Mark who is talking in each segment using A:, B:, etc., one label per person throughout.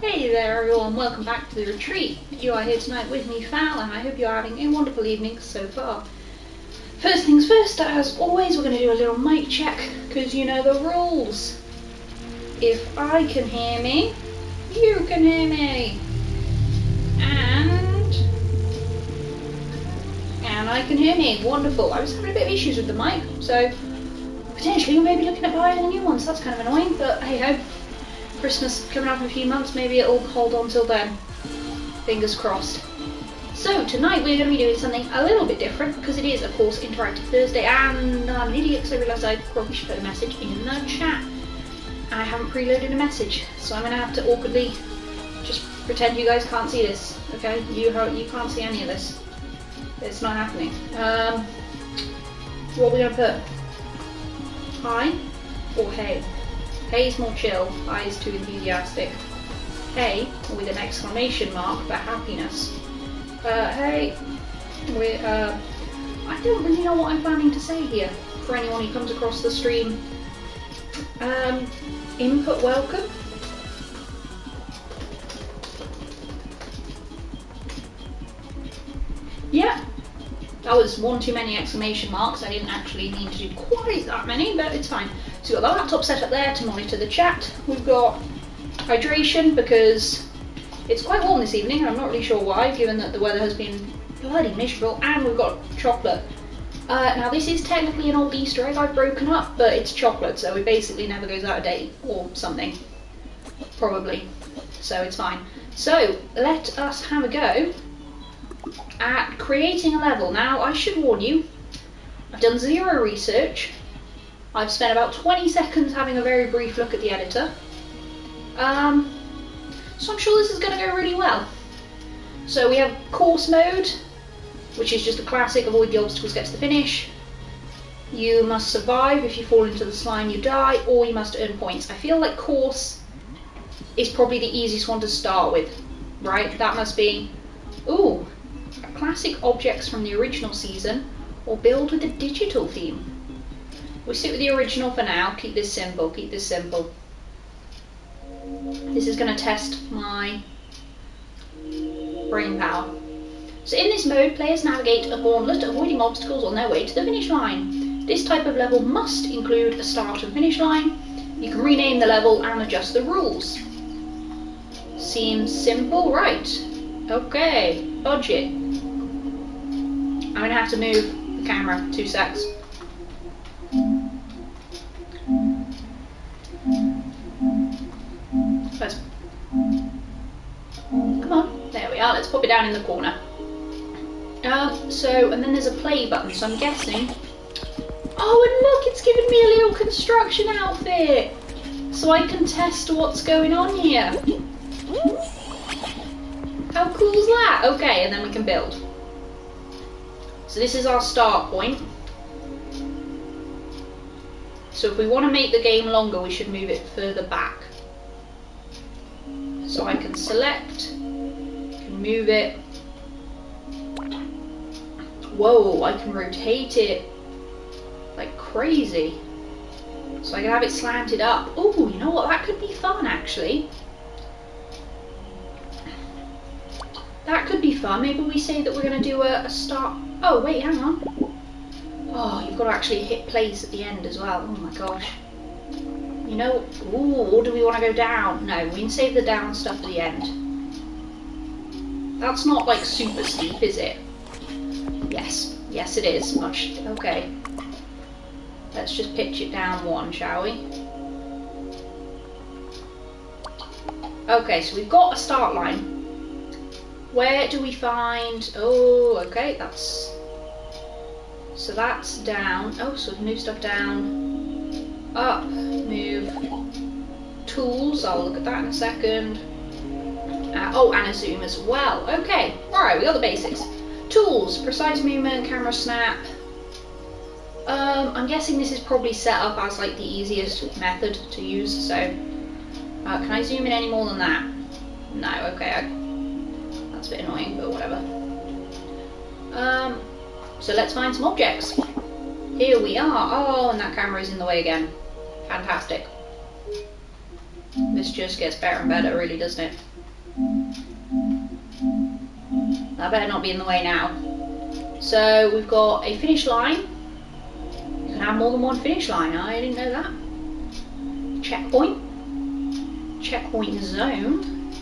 A: Hey there everyone, welcome back to the retreat. You are here tonight with me, Fal, and I hope you're having a wonderful evening so far. First things first, as always, we're going to do a little mic check, because you know the rules. If I can hear me, you can hear me. And I can hear me. Wonderful. I was having a bit of issues with the mic, so potentially we may be looking at buying a new one, so that's kind of annoying, but hey ho. Christmas coming up in a few months, maybe it'll hold on till then. Fingers crossed. So tonight we're going to be doing something a little bit different because it is, of course, Interactive Thursday, and I'm an idiot because I realised I probably should put a message in the chat. I haven't preloaded a message, so I'm going to have to awkwardly just pretend you guys can't see this. Okay, you can't see any of this. It's not happening. What are we going to put? Hi or hey? Hey's more chill, hi is too enthusiastic. Hey, with an exclamation mark for happiness. Hey, I don't really know what I'm planning to say here for anyone who comes across the stream. Input welcome. Yeah, that was one too many exclamation marks. I didn't actually need to do quite that many, but it's fine. So we've got the laptop set up there to monitor the chat. We've got hydration because it's quite warm this evening, and I'm not really sure why, given that the weather has been bloody miserable, and we've got chocolate. Now this is technically an old Easter egg I've broken up, but it's chocolate, so it basically never goes out of date, or something. Probably. So it's fine. So, let us have a go at creating a level. Now, I should warn you, I've done zero research. I've spent about 20 seconds having a very brief look at the editor. So I'm sure this is going to go really well. So we have course mode, which is just a classic avoid the obstacles, get to the finish. You must survive. If you fall into the slime you die, or you must earn points. I feel like course is probably the easiest one to start with, right? That must be, ooh, classic objects from the original season, or build with a digital theme. We'll stick with the original for now, keep this simple, keep this simple. This is going to test my brain power. So in this mode, players navigate a gauntlet, avoiding obstacles on their way to the finish line. This type of level must include a start and finish line. You can rename the level and adjust the rules. Seems simple, right? Okay, budget. I'm going to have to move the camera, 2 secs. Let's, come on, there we are, let's pop it down in the corner. And then there's a play button, so I'm guessing, oh, and look, it's given me a little construction outfit, so I can test what's going on here. How cool is that? Okay, and then we can build. So this is our start point. So if we want to make the game longer, we should move it further back. So I can select, can move it. Whoa, I can rotate it like crazy. So I can have it slanted up. Oh, you know what? That could be fun, actually. That could be fun. Maybe we say that we're going to do a start. Oh, wait, hang on. Oh, you've got to actually hit place at the end as well. Oh my gosh. You know, ooh, or do we want to go down? No, we can save the down stuff at the end. That's not like super steep, is it? Yes, yes it is. Much, okay. Let's just pitch it down 1, shall we? Okay, so we've got a start line. Where do we find, oh, okay, that's, so that's down. Oh, so we've moved stuff down, up, move, tools, I'll look at that in a second. Oh, and a zoom as well. Okay, alright, we got the basics. Tools, precise movement, camera snap. I'm guessing this is probably set up as like the easiest method to use, so can I zoom in any more than that? No, okay, that's a bit annoying, but whatever. So let's find some objects. Here we are. Oh, and that camera is in the way again. Fantastic. This just gets better and better, really, doesn't it? That better not be in the way now. So we've got a finish line. You can have more than one finish line. I didn't know that. Checkpoint. Checkpoint zone.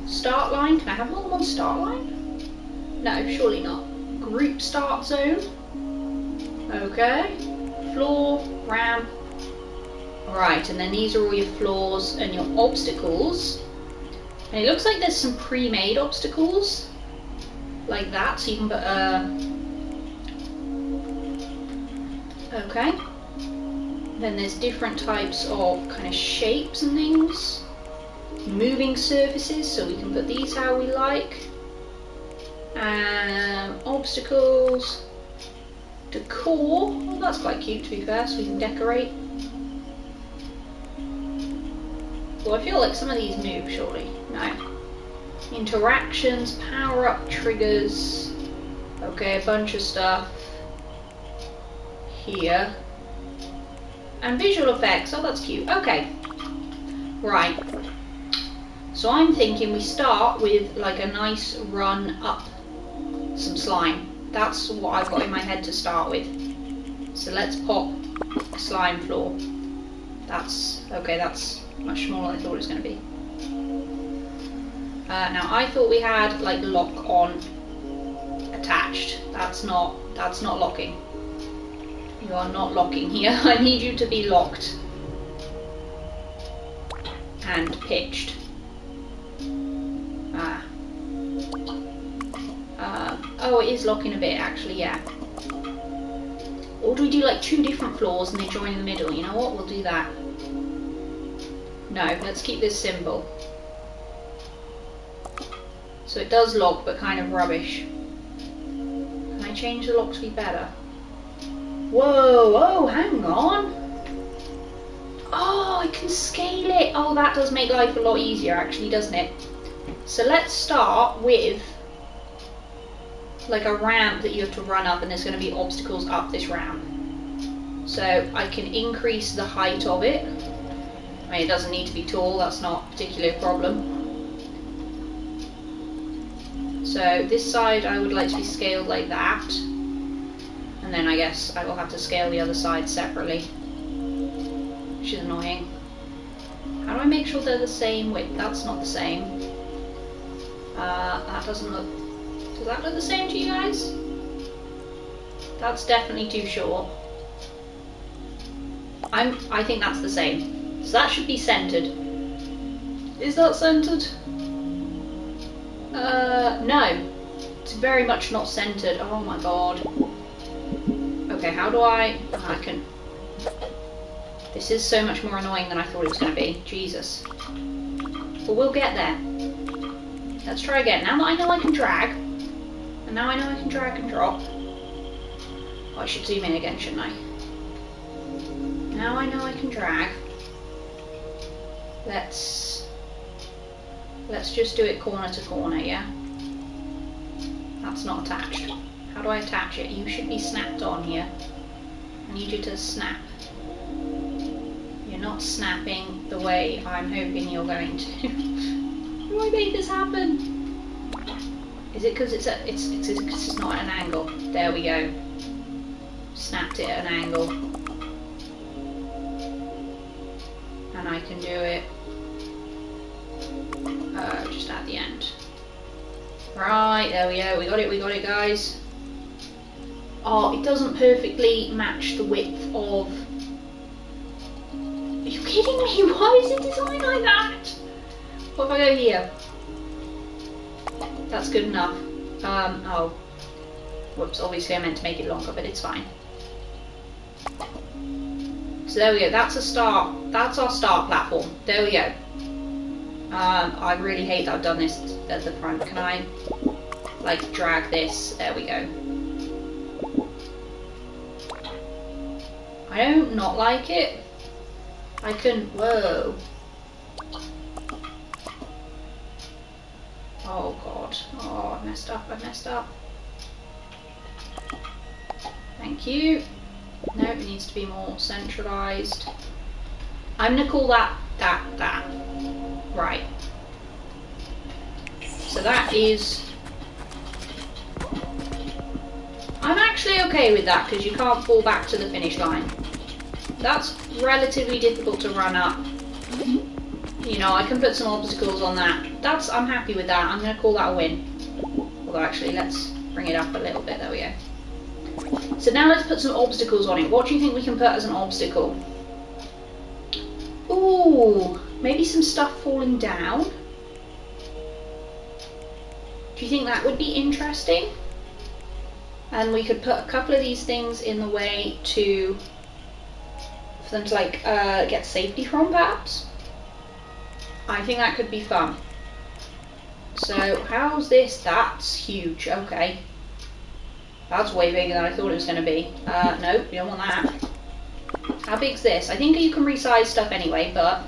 A: Start line. Can I have more than one start line? No, surely not. Group start zone. Okay. Floor, ramp. Right, and then these are all your floors and your obstacles. And it looks like there's some pre-made obstacles. Like that, so you can put okay. Then there's different types of kind of shapes and things. Moving surfaces, so we can put these how we like. Obstacles. Decor. Well, that's quite cute to be fair, so we can decorate. Well, I feel like some of these move, surely. No. Interactions, power-up triggers. Okay, a bunch of stuff. Here. And visual effects. Oh, that's cute. Okay. Right. So I'm thinking we start with like a nice run up some slime. That's what I've got in my head to start with. So let's pop a slime floor. That's okay, that's much smaller than I thought it was going to be. Now I thought we had like lock on attached. That's not locking. You are not locking here. I need you to be locked and pitched. Oh, it is locking a bit actually, yeah. Or do we do like 2 different floors and they join in the middle? You know what, we'll do that. No, let's keep this simple. So it does lock, but kind of rubbish. Can I change the lock to be better? Whoa, oh, hang on. Oh, I can scale it. Oh, that does make life a lot easier actually, doesn't it? So let's start with like a ramp that you have to run up, and there's going to be obstacles up this ramp. So I can increase the height of it. I mean, it doesn't need to be tall, that's not particularly a problem. So this side I would like to be scaled like that. And then I guess I will have to scale the other side separately, which is annoying. How do I make sure they're the same width? That's not the same. That doesn't look... Does that look the same to you guys? That's definitely too short. I think that's the same. So that should be centered. Is that centered? No. It's very much not centered. Oh my god. Okay, how do I can... This is so much more annoying than I thought it was going to be. Jesus. But we'll get there. Let's try again. Now that I know I can drag, and now I know I can drag and drop. Oh, I should zoom in again, shouldn't I? Now I know I can drag. Let's just do it corner to corner, yeah? That's not attached. How do I attach it? You should be snapped on here. I need you to snap. You're not snapping the way I'm hoping you're going to. How do I make this happen? Is it because it's not at an angle? There we go. Snapped it at an angle. And I can do it just at the end. Right, there we go. We got it, guys. Oh, it doesn't perfectly match the width of... Are you kidding me? Why is it designed like that? What if I go here? That's good enough. Oh. Whoops, obviously I meant to make it longer, but it's fine. So there we go, that's a start. That's our start platform. There we go. I really hate that I've done this at the front. Can I, like, drag this? There we go. I don't not like it. I can... Whoa. Oh god. Oh, I messed up. Thank you. No, it needs to be more centralised. I'm going to call that. Right. So that is... I'm actually okay with that, because you can't fall back to the finish line. That's relatively difficult to run up. You know, I can put some obstacles on that. I'm happy with that. I'm going to call that a win. Although actually, let's bring it up a little bit. There we go. So now let's put some obstacles on it. What do you think we can put as an obstacle? Ooh, maybe some stuff falling down. Do you think that would be interesting? And we could put a couple of these things in the way for them to like get safety from, perhaps. I think that could be fun. So how's this? That's huge. Okay, that's way bigger than I thought it was going to be. Nope, you don't want that. How big's this? I think you can resize stuff anyway, but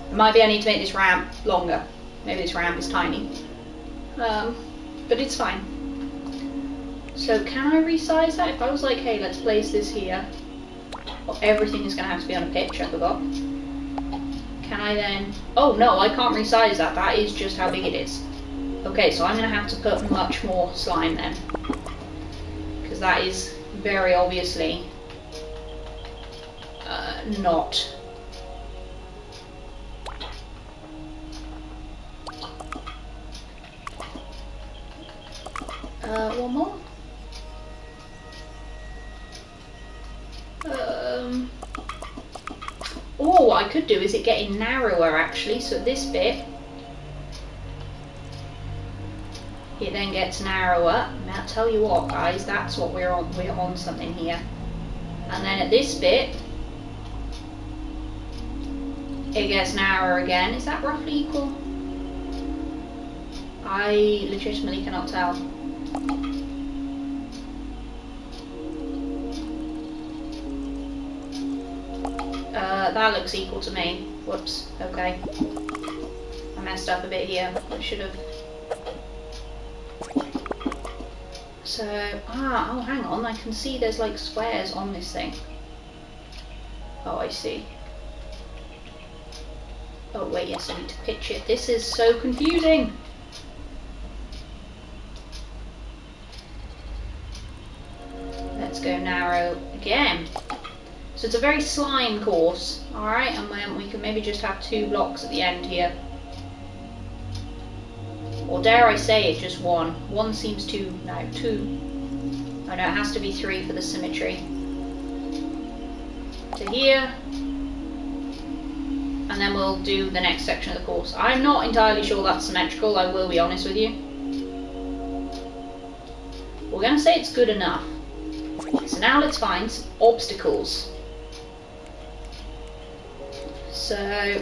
A: it might be I need to make this ramp longer. Maybe this ramp is tiny, but it's fine. So can I resize that? If I was like, hey, let's place this here. Well, everything is going to have to be on a pitch, I forgot. Can I then... Oh no, I can't resize that. That is just how big it is. Okay, so I'm going to have to put much more slime then. Because that is very obviously not... one more. Oh, what I could do is it getting narrower actually, so this bit it then gets narrower. Now tell you what guys, that's what we're on something here. And then at this bit it gets narrower again. Is that roughly equal? I legitimately cannot tell. That looks equal to me. Whoops, okay. I messed up a bit here. I should have... So, oh hang on, I can see there's like squares on this thing. Oh, I see. Oh wait, yes, I need to pitch it. This is so confusing. Let's go narrow again. So it's a very slime course, alright, and then we can maybe just have 2 blocks at the end here. Or dare I say it, just 1. 1 seems too, no, 2. Oh no, it has to be 3 for the symmetry. To here. And then we'll do the next section of the course. I'm not entirely sure that's symmetrical, I will be honest with you. We're going to say it's good enough. So now let's find some obstacles. So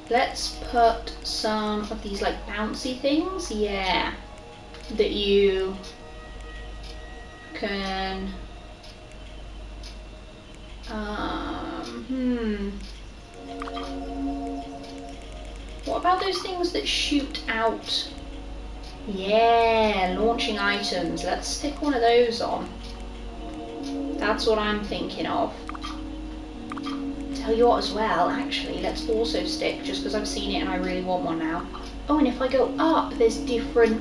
A: let's put some of these like bouncy things, yeah, that you can what about those things that shoot out? Yeah, launching items. Let's stick one of those on. That's what I'm thinking of. Tell you what as well, actually, let's also stick, just because I've seen it and I really want one now. Oh, and if I go up, there's different...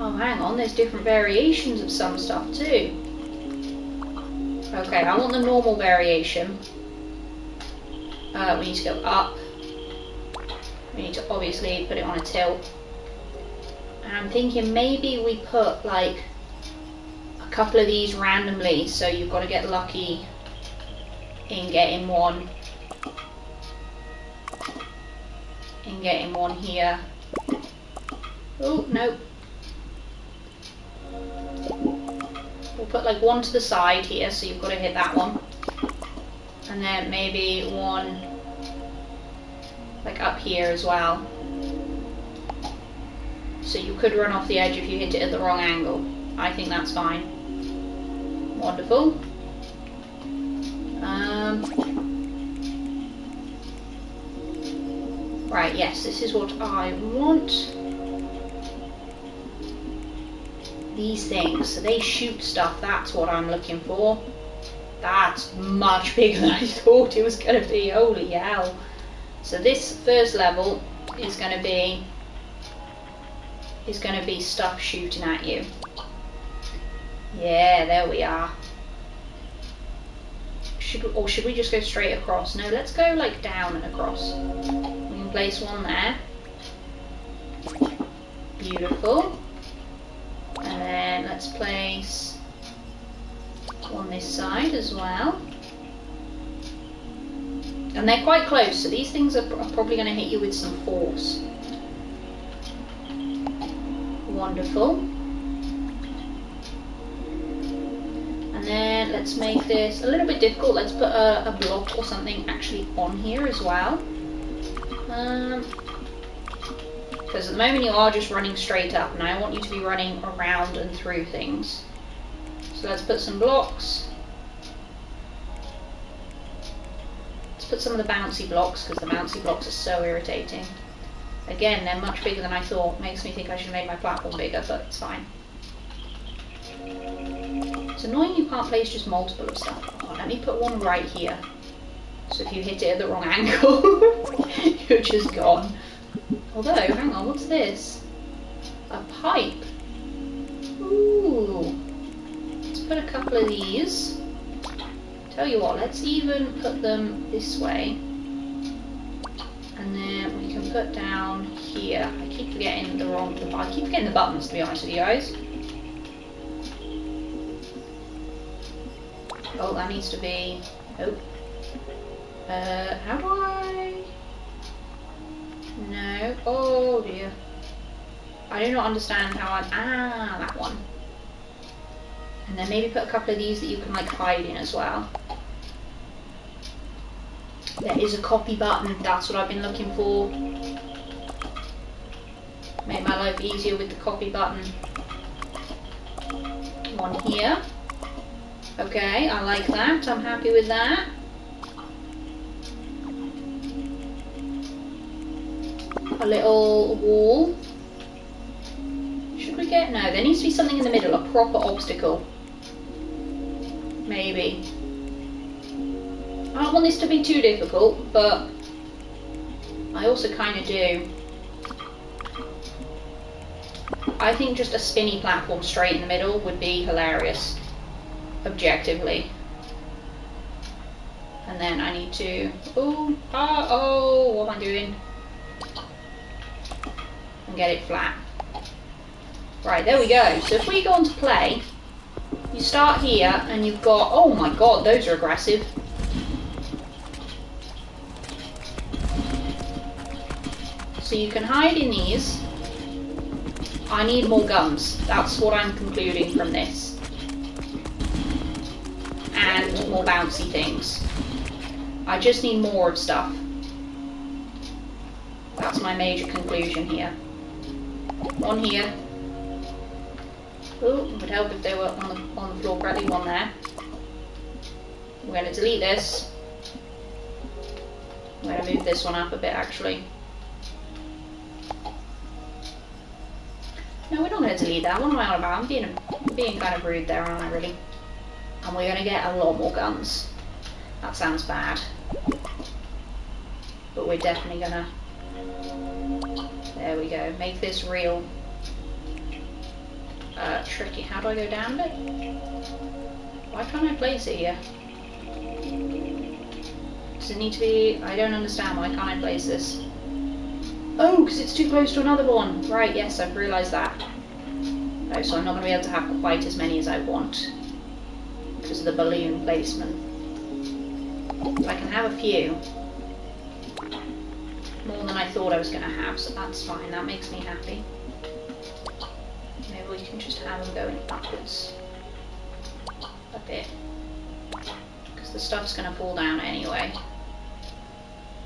A: Oh, hang on, there's different variations of some stuff too. Okay, I want the normal variation. We need to go up. We need to obviously put it on a tilt. And I'm thinking maybe we put like a couple of these randomly, so you've got to get lucky in getting one. In getting one here. Oh, no. We'll put like one to the side here, so you've got to hit that one. And then maybe one like up here as well. So you could run off the edge if you hit it at the wrong angle. I think that's fine. Wonderful. Right, yes, this is what I want. These things, so they shoot stuff, that's what I'm looking for. That's much bigger than I thought it was going to be. Holy hell. So this first level is going to be stuff shooting at you. Yeah, there we are. Should we just go straight across? No, let's go like down and across. We can place one there. Beautiful. And then let's place on this side as well. And they're quite close, so these things are probably going to hit you with some force. Wonderful. And then let's make this a little bit difficult. Let's put a block or something actually on here as well. Because at the moment you are just running straight up, and I want you to be running around and through things. So let's put some blocks. Let's put some of the bouncy blocks, because the bouncy blocks are so irritating. Again, they're much bigger than I thought. Makes me think I should have made my platform bigger, but it's fine. It's annoying you can't place just multiple of stuff. Oh, let me put one right here. So if you hit it at the wrong angle, you're just gone. Although, hang on, what's this? A pipe. Ooh. Let's put a couple of these. Tell you what, let's even put them this way. And then we can put down here. I keep forgetting the buttons, to be honest with you guys. Oh, that needs to be... Oh. How do I... No. Oh dear. I do not understand how I... Ah, that one. And then maybe put a couple of these that you can like hide in as well. There is a copy button. That's what I've been looking for. Make my life easier with the copy button. One here. Okay, I like that. I'm happy with that. A little wall. Should we get... No, there needs to be something in the middle, a proper obstacle. Maybe. I don't want this to be too difficult, but I also kind of do. I think just a spinny platform straight in the middle would be hilarious, objectively. And then I need to... Oh, what am I doing? And get it flat. Right, there we go. So if we go on to play, you start here and you've got... Oh my god, those are aggressive. So you can hide in these. I need more guns. That's what I'm concluding from this. And more bouncy things. I just need more of stuff. That's my major conclusion here. One here. Oh, it would help if they were on the floor correctly. One there. We're going to delete this. I'm going to move this one up a bit actually. No, we're not going to delete that. What am I on about? I'm being kind of rude there, aren't I, really? And we're going to get a lot more guns. That sounds bad. But we're definitely going to... There we go. Make this real. Tricky. How do I go down a bit? Why can't I place it here? Does it need to be... I don't understand. Why can't I place this? Oh, because it's too close to another one. Right, yes, I've realised that. Oh, so I'm not going to be able to have quite as many as I want because of the balloon placement. I can have a few. More than I thought I was going to have, so that's fine. That makes me happy. Maybe we can just have them going backwards a bit. Because the stuff's going to fall down anyway.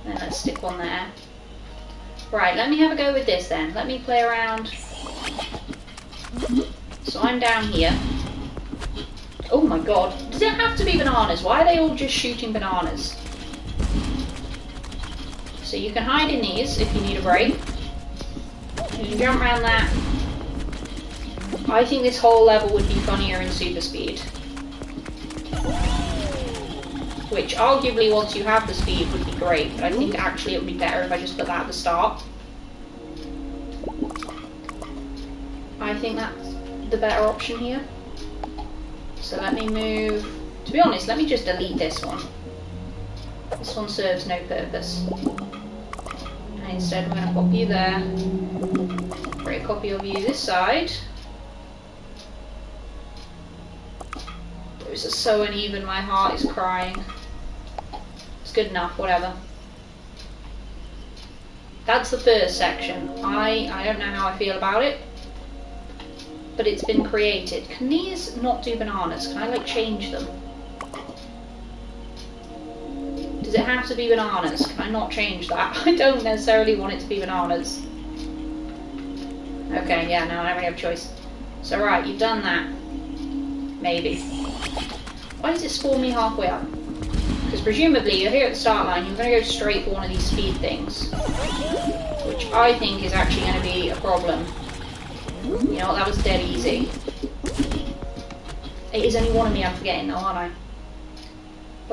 A: Then let's stick one there. Right, let me have a go with this then. Let me play around. So I'm down here. Oh my god. Does it have to be bananas? Why are they all just shooting bananas? So you can hide in these if you need a break. You can jump around that. I think this whole level would be funnier in super speed. which arguably once you have the speed would be great, but I think actually it would be better if I just put that at the start. I think that's the better option here. So let me move, to be honest, let me just delete this one. This one serves no purpose. And instead we're going to pop you there, create a copy of you this side. Those are so uneven, my heart is crying. It's good enough, whatever. That's the first section. I don't know how I feel about it, but it's been created. Can these not do bananas? Can I like change them? Does it have to be bananas? Can I not change that? I don't necessarily want it to be bananas. Okay, yeah, no, I don't really have a choice. So right, you've done that. Maybe. Why does it spawn me halfway up? Because presumably you're here at the start line, you're going to go straight for one of these speed things. Which I think is actually going to be a problem. You know what, that was dead easy. It is only one of me I'm forgetting though, aren't I?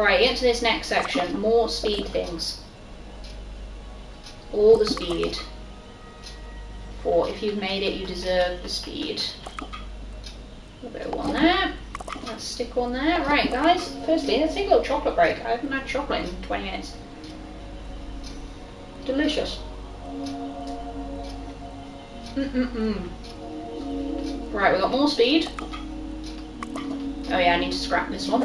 A: Right, get to this next section. More speed things. All the speed. For if you've made it, you deserve the speed. We'll go one there. Let's stick one there. Right, guys, firstly, let's take a little chocolate break. I haven't had chocolate in 20 minutes. Delicious. Right, we've got more speed. Oh yeah, I need to scrap this one.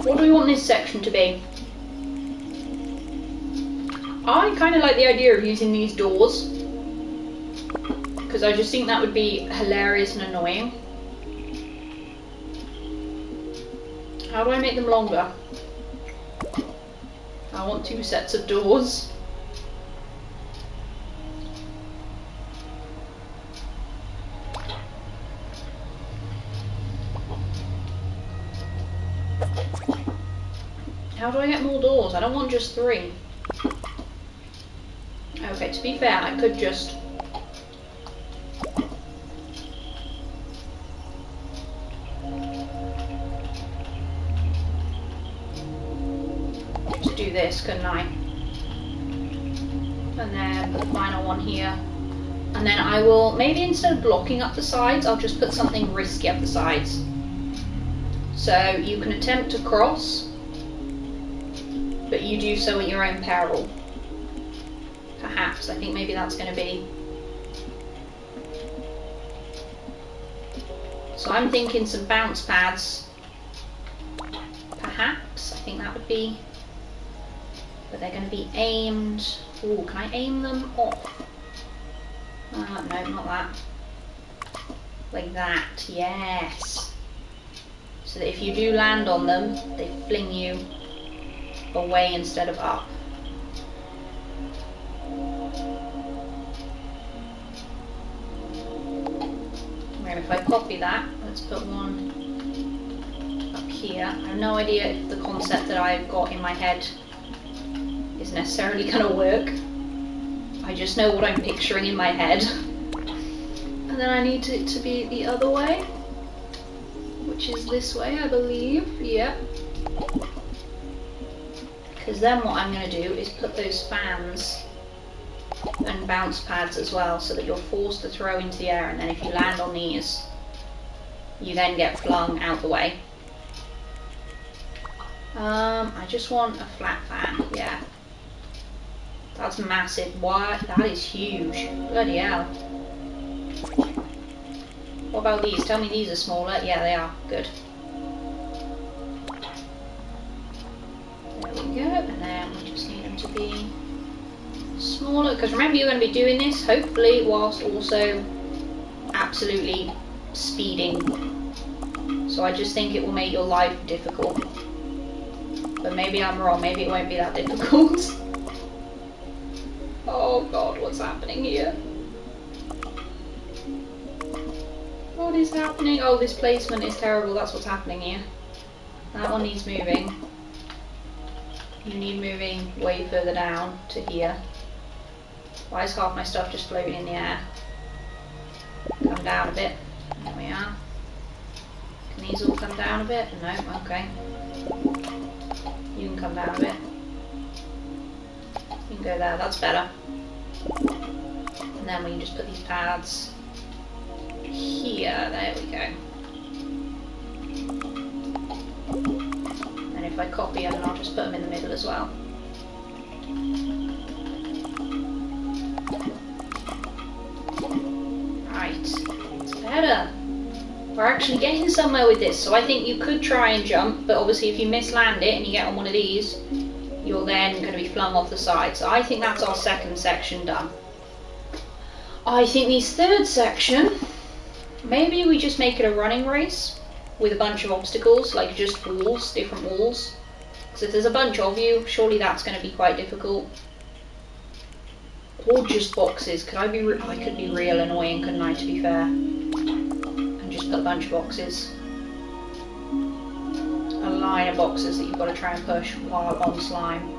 A: What do we want this section to be? I kind of like the idea of using these doors, because I just think that would be hilarious and annoying. How do I make them longer? I want 2 sets of doors. How do I get more doors? I don't want just 3. Okay, to be fair, I could just... do this, couldn't I? And then put the final one here. And then I will, maybe instead of blocking up the sides, I'll just put something risky up the sides. So you can attempt to cross, but you do so at your own peril. Perhaps, I think maybe that's going to be... So I'm thinking some bounce pads. Perhaps, I think that would be... But they're going to be aimed... Ooh, can I aim them off? No, not that. Like that, yes. So that if you do land on them, they fling you away instead of up. And if I copy that, let's put one up here. I have no idea if the concept that I've got in my head is necessarily going to work. I just know what I'm picturing in my head. And then I need it to be the other way, which is this way, I believe. Yep. Because then what I'm going to do is put those fans and bounce pads as well, so that you're forced to throw into the air, and then if you land on these, you then get flung out the way. I just want a flat fan, yeah. That's massive. What? That is huge. Bloody hell. What about these? Tell me these are smaller. Yeah, they are. Good. There we go. And then we just need them to be smaller. Because remember, you're going to be doing this, hopefully, whilst also absolutely speeding. So I just think it will make your life difficult. But maybe I'm wrong. Maybe it won't be that difficult. Oh god, what's happening here? What is happening? Oh, this placement is terrible. That's what's happening here. That one needs moving. You need moving way further down to here. Why is half my stuff just floating in the air? Come down a bit. There we are. Can these all come down a bit? No, okay. You can come down a bit. You can go there, that's better. And then we can just put these pads here, there we go. And if I copy them, I'll just put them in the middle as well. Right, it's better. We're actually getting somewhere with this, so I think you could try and jump, but obviously if you misland it and you get on one of these, you're then going to be flung off the side. So I think that's our second section done. I think this third section, maybe we just make it a running race with a bunch of obstacles, like just walls, different walls. Because if there's a bunch of you, surely that's going to be quite difficult. Or just boxes. I could be real annoying, couldn't I, to be fair? And just put a bunch of boxes. A line of boxes that you've got to try and push while on slime.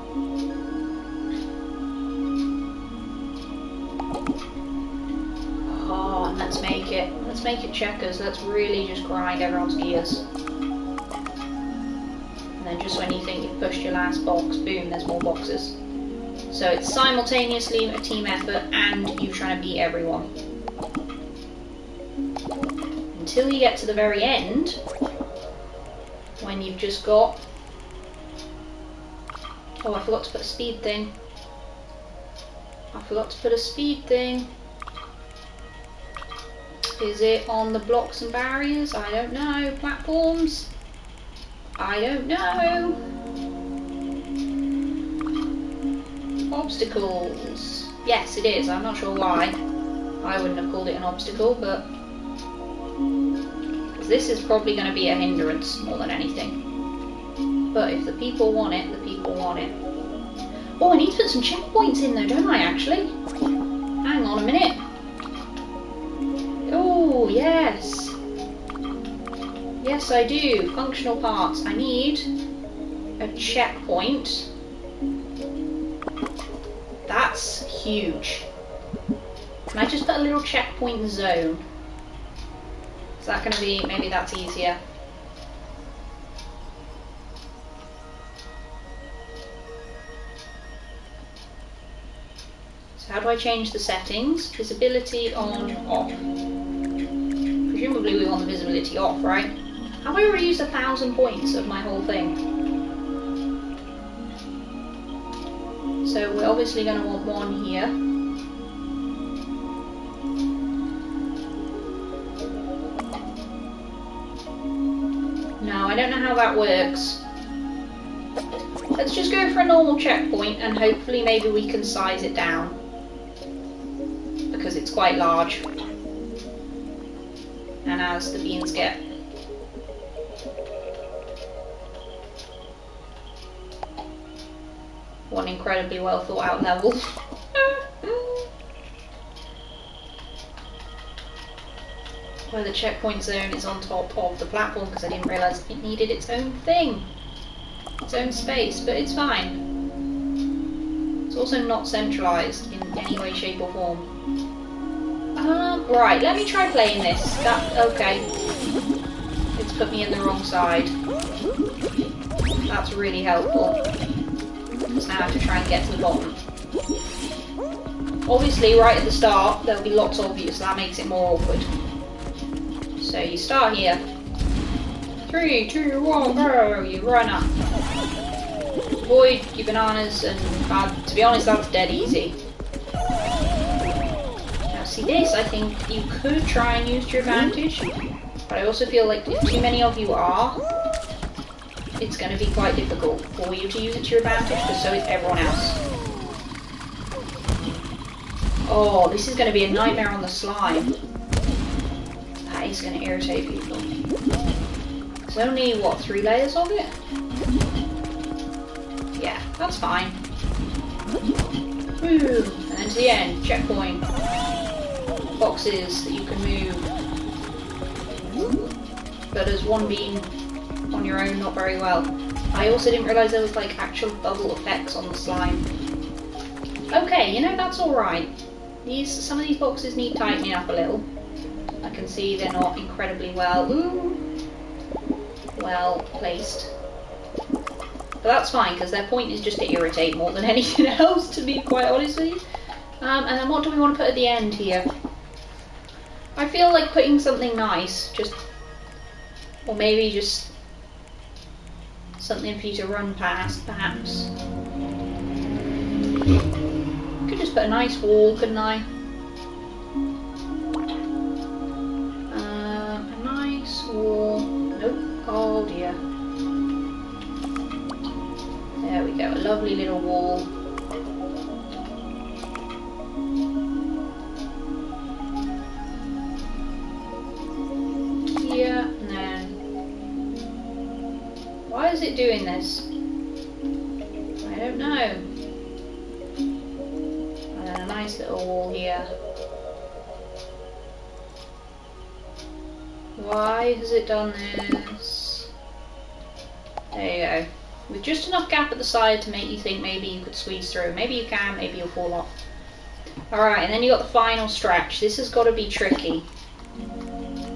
A: Oh, and let's make it checkers. Let's really just grind everyone's gears. And then just when you think you've pushed your last box, boom, there's more boxes. So it's simultaneously a team effort and you trying to beat everyone. Until you get to the very end, when you've just got... Oh, I forgot to put a speed thing. Is it on the blocks and barriers? I don't know. Platforms? I don't know. Obstacles. Yes, it is. I'm not sure why. I wouldn't have called it an obstacle, but... this is probably going to be a hindrance more than anything. But if the people want it, the people want it. Oh, I need to put some checkpoints in there, don't I, actually? Hang on a minute. Oh, yes. Yes, I do. Functional parts. I need a checkpoint. That's huge. Can I just put a little checkpoint zone? Is that going to be... maybe that's easier. So how do I change the settings? Visibility on, off. Presumably we want the visibility off, right? Have I already used 1,000 points of my whole thing? So we're obviously going to want one here. No, I don't know how that works. Let's just go for a normal checkpoint and hopefully maybe we can size it down. Because it's quite large. And as the beans get... one incredibly well thought out level. Where the checkpoint zone is on top of the platform because I didn't realise it needed its own thing. Its own space, but it's fine. It's also not centralised in any way, shape or form. Right, let me try playing this. Okay. It's put me in the wrong side. That's really helpful. Just now I have to try and get to the bottom. Obviously, right at the start, there'll be lots of you, so that makes it more awkward. So you start here. 3, 2, 1, go! You run up. Avoid your bananas, and to be honest, that's dead easy. Now see this, I think you could try and use to your advantage, but I also feel like if too many of you are, it's going to be quite difficult for you to use it to your advantage, because so is everyone else. Oh, this is going to be a nightmare on the slime. That is going to irritate people. There's only, what, 3 layers of it? Yeah, that's fine. Woo! And then to the end, checkpoint. Boxes that you can move. But as one being on your own, not very well. I also didn't realise there was like actual bubble effects on the slime. Okay, you know, that's alright. Some of these boxes need tightening up a little. I can see they're not incredibly well. Ooh. well placed. But that's fine, because their point is just to irritate more than anything else, to be quite honest with you. And then what do we want to put at the end here? I feel like putting something nice, just, or maybe just something for you to run past, perhaps. Could just put a nice wall, couldn't I? A nice wall. Nope. Oh dear. There we go. A lovely little wall. Here and then. Why is it doing this? I don't know. And then a nice little wall here. Why has it done this? There you go. With just enough gap at the side to make you think maybe you could squeeze through. Maybe you can, maybe you'll fall off. Alright, and then you got the final stretch. This has got to be tricky.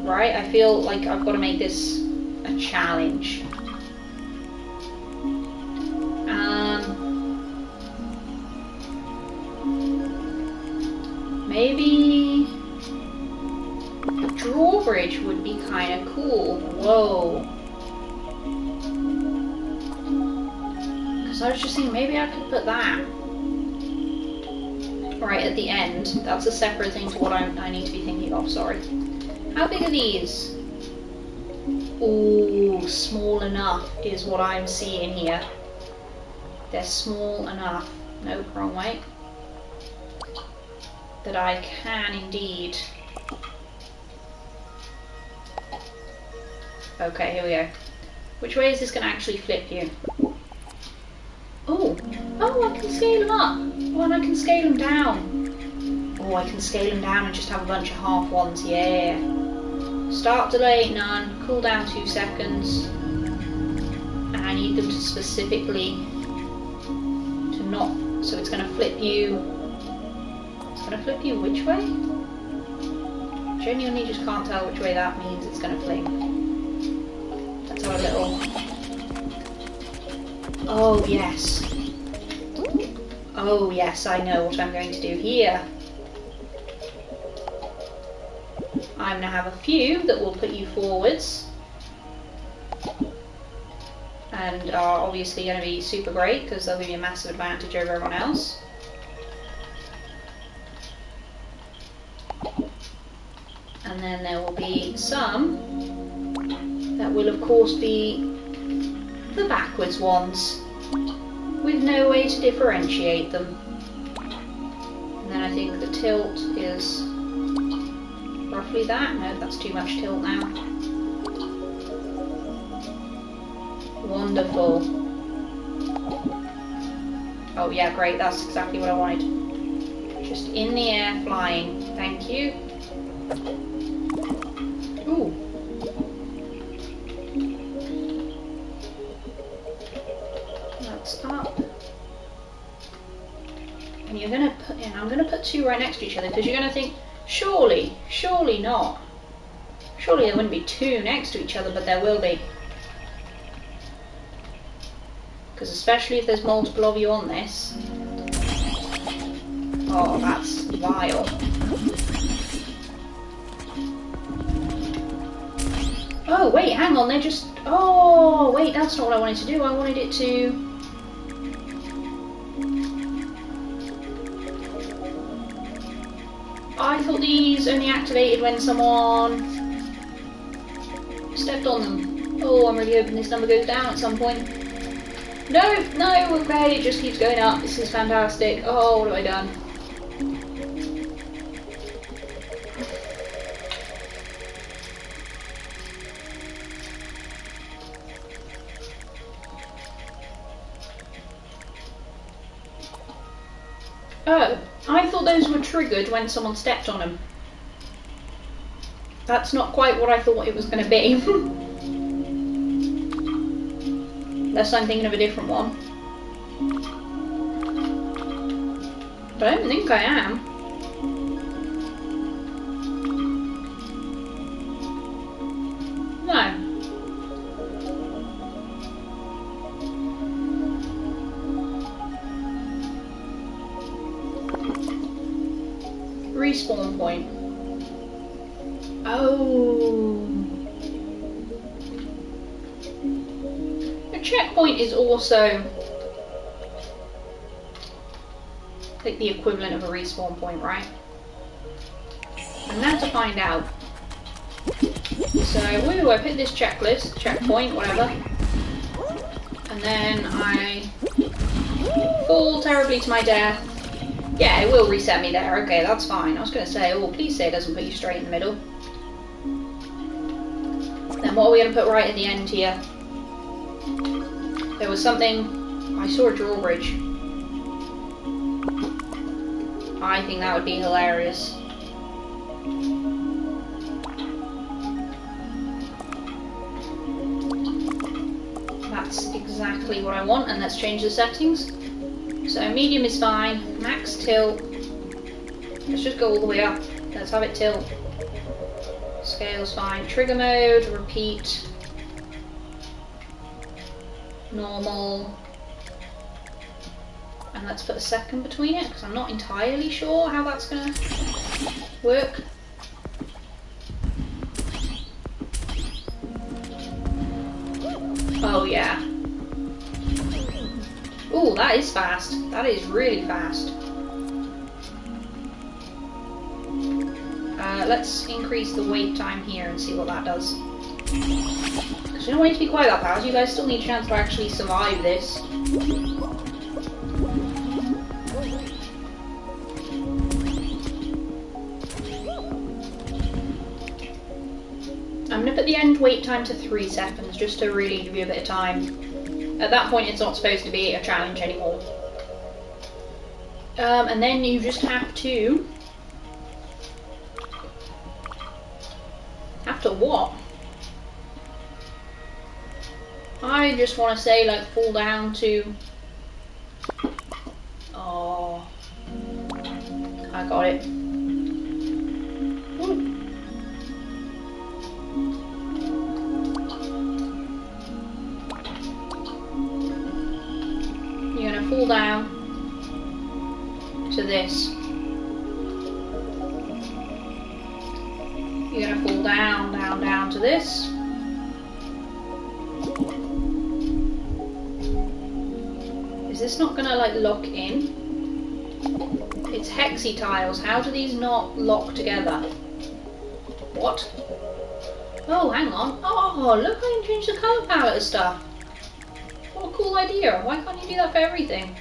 A: Right? I feel like I've got to make this a challenge. Maybe a drawbridge would be kind of cool. Whoa. Because I was just thinking maybe I could put that right at the end. That's a separate thing to what I need to be thinking of, sorry. How big are these? Ooh, small enough is what I'm seeing here. They're small enough. Nope, wrong way. That I can indeed. Okay, here we go. Which way is this going to actually flip you? Oh, I can scale them up. Oh, and I can scale them down. Oh, I can scale them down and just have a bunch of half ones. Yeah. Start delay, none. Cool down 2 seconds. And I need them to specifically to not. So it's going to flip you. Going to flip you which way? Genuinely just can't tell which way that means it's going to flip. Let's have a little... Oh yes. Oh yes, I know what I'm going to do here. I'm going to have a few that will put you forwards. And are obviously going to be super great because they'll give you a massive advantage over everyone else. And then there will be some that will of course be the backwards ones with no way to differentiate them. And then I think the tilt is roughly that. No, that's too much tilt now. Wonderful. Oh yeah, great, that's exactly what I wanted. Just in the air, flying. Thank you. Ooh. That's up. And you're gonna put in, I'm gonna put 2 right next to each other because you're gonna think, surely not. Surely there wouldn't be 2 next to each other, but there will be. Because especially if there's multiple of you on this. Oh, that's vile. Oh, wait, hang on, they're just... Oh, wait, that's not what I wanted to do. I wanted it to... I thought these only activated when someone stepped on them. Oh, I'm really hoping this number goes down at some point. No, okay, it just keeps going up. This is fantastic. Oh, what have I done? Oh, I thought those were triggered when someone stepped on them. That's not quite what I thought it was going to be. Unless I'm thinking of a different one. But I don't think I am. No. respawn point. Oh. A checkpoint is also like the equivalent of a respawn point, right? And now to find out. So, woo, I've hit this checklist, checkpoint, whatever. And then I fall terribly to my death. Yeah, it will reset me there. Okay, that's fine. I was going to say, oh, please say it doesn't put you straight in the middle. Then what are we going to put right at the end here? There was something... I saw a drawbridge. I think that would be hilarious. That's exactly what I want, and let's change the settings. So medium is fine, max tilt, let's just go all the way up, let's have it tilt, scale's fine, trigger mode, repeat, normal, and let's put a second between it because I'm not entirely sure how that's going to work. Oh yeah. Ooh, that is fast. That is really fast. Let's increase the wait time here and see what that does. Because you don't want it to be quite that fast. You guys still need a chance to actually survive this. I'm going to put the end wait time to 3 seconds just to really give you a bit of time. At that point it's not supposed to be a challenge anymore. And then you just have to... Have to what? I just want to say like fall down to... Oh... I got it. Ooh. You're going to fall down to this. You're going to fall down, down, down to this. Is this not going to like lock in? It's hexy tiles. How do these not lock together? What? Oh, hang on. Oh, look, I can change the colour palette of stuff. What a cool idea. Why can't you do that for everything?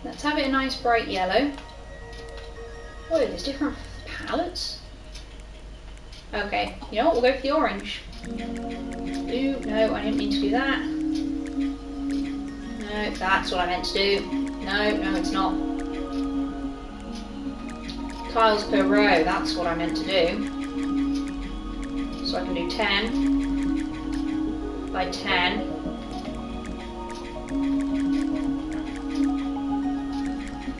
A: Let's have it a nice bright yellow. Oh, there's different palettes. Okay, you know what? We'll go for the orange. Ooh, no, I didn't mean to do that. No, that's what I meant to do. No, no, it's not. Tiles per row, that's what I meant to do. So I can do 10 by 10.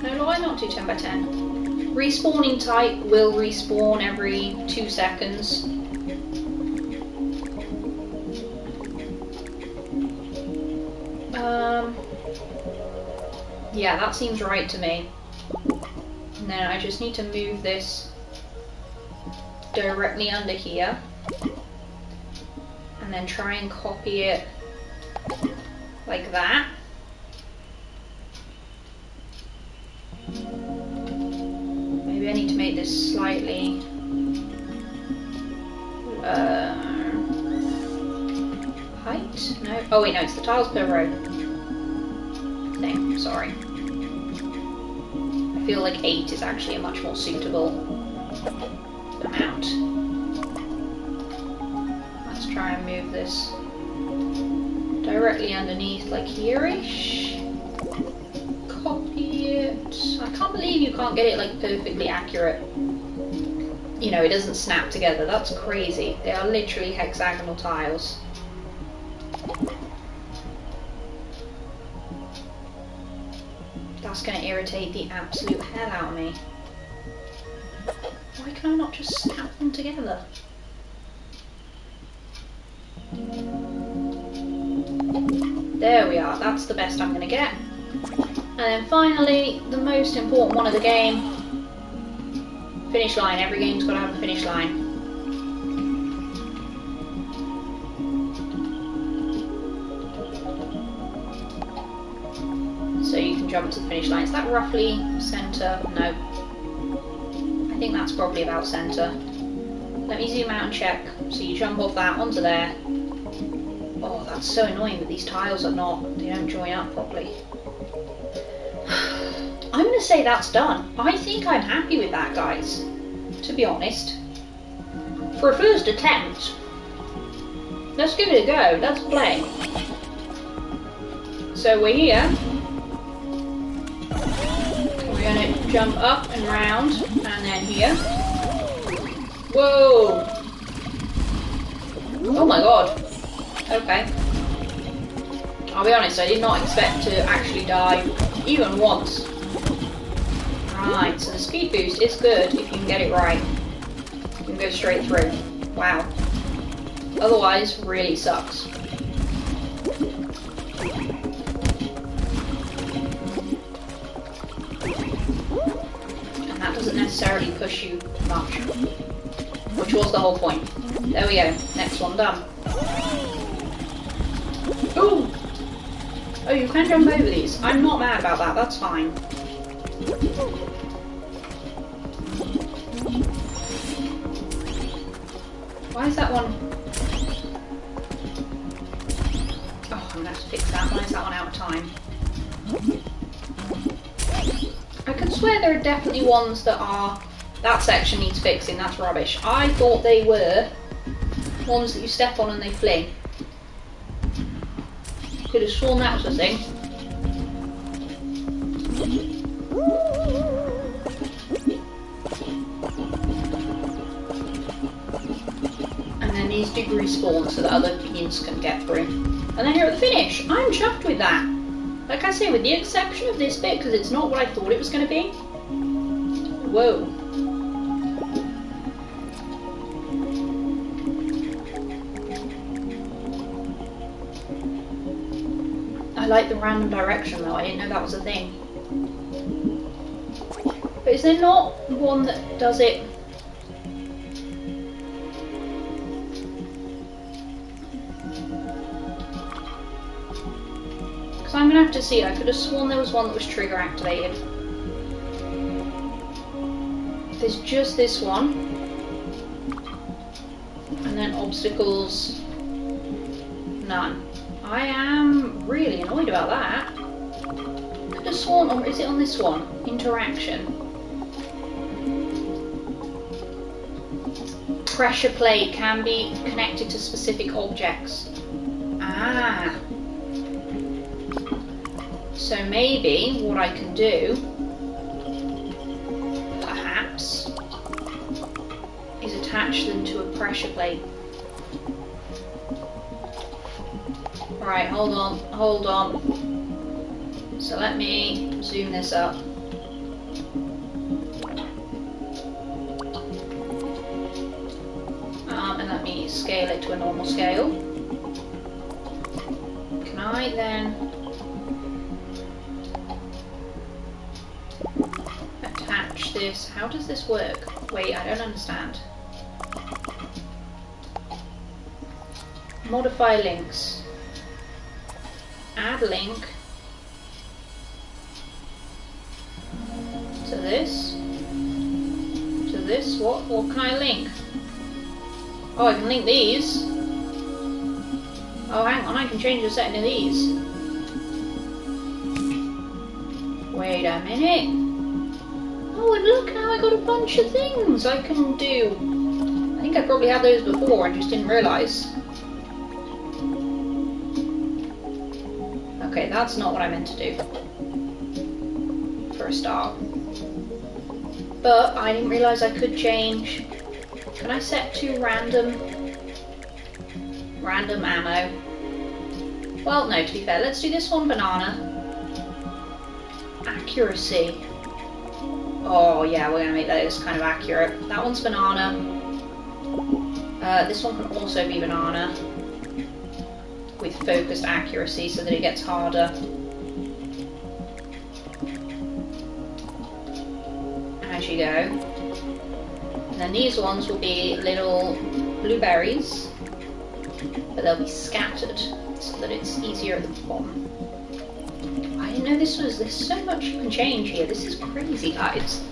A: No, why not do 10 by 10? Respawning type will respawn every 2 seconds. Yeah, that seems right to me. And then I just need to move this directly under here. And then try and copy it like that. Maybe I need to make this slightly height? No. Oh wait, no, it's the tiles per row thing, sorry. I feel like 8 is actually a much more suitable amount. Let's try and move this directly underneath, like here-ish. Copy it. I can't believe you can't get it like perfectly accurate. You know, it doesn't snap together. That's crazy. They are literally hexagonal tiles. That's going to irritate the absolute hell out of me. Why can I not just snap them together? There we are. That's the best I'm going to get. And then finally, the most important one of the game, Finish line, every game's got to have a finish line. So you can jump to the finish line. Is that roughly centre? No. I think that's probably about centre. Let me zoom out and check. So you jump off that onto there. Oh, that's so annoying that these tiles are not, they don't join up properly. I'm going to say that's done. I think I'm happy with that, guys, to be honest. For a first attempt, let's give it a go. Let's play. So we're here. We're going to jump up and round, and then here. Whoa! Oh my god. Okay. I'll be honest, I did not expect to actually die even once. Right, so the speed boost is good if you can get it right. You can go straight through. Wow. Otherwise, really sucks. And that doesn't necessarily push you much. Which was the whole point. There we go. Next one done. Ooh! Oh, you can jump over these. I'm not mad about that. That's fine. Why is that one... Oh, I'm going to have to fix that. Why is that one out of time? I could swear there are definitely ones that are... That section needs fixing, that's rubbish. I thought they were ones that you step on and they fling. Could have sworn that was a thing. And then these do respawn so that other minions can get through. And then you're at the finish. I'm chuffed with that. Like I say, with the exception of this bit, because it's not what I thought it was going to be. Whoa. I like the random direction though, I didn't know that was a thing. But is there not one that does it? Because I'm going to have to see, I could have sworn there was one that was trigger activated. There's just this one. And then obstacles, none. I am really annoyed about that. Could have sworn, or is it on this one? Interaction. Pressure plate can be connected to specific objects. Ah. So maybe what I can do, perhaps, is attach them to a pressure plate. Right, hold on. So let me zoom this up. And let me scale it to a normal scale. Can I then attach this? How does this work? Wait, I don't understand. Modify links. Add link to this, what can I link? Oh, I can link these. Oh, hang on, I can change the setting of these. Wait a minute. Oh, and look, now I got a bunch of things I can do. I think I probably had those before, I just didn't realise. Okay, that's not what I meant to do, for a start. But I didn't realise I could change. Can I set to random ammo? Well, no, to be fair, let's do this one banana. Accuracy. Oh yeah, we're going to make those kind of accurate. That one's banana. This one can also be banana. With focused accuracy so that it gets harder. As you go. And then these ones will be little blueberries, but they'll be scattered so that it's easier at the bottom. I didn't know there's so much you can change here. This is crazy, guys.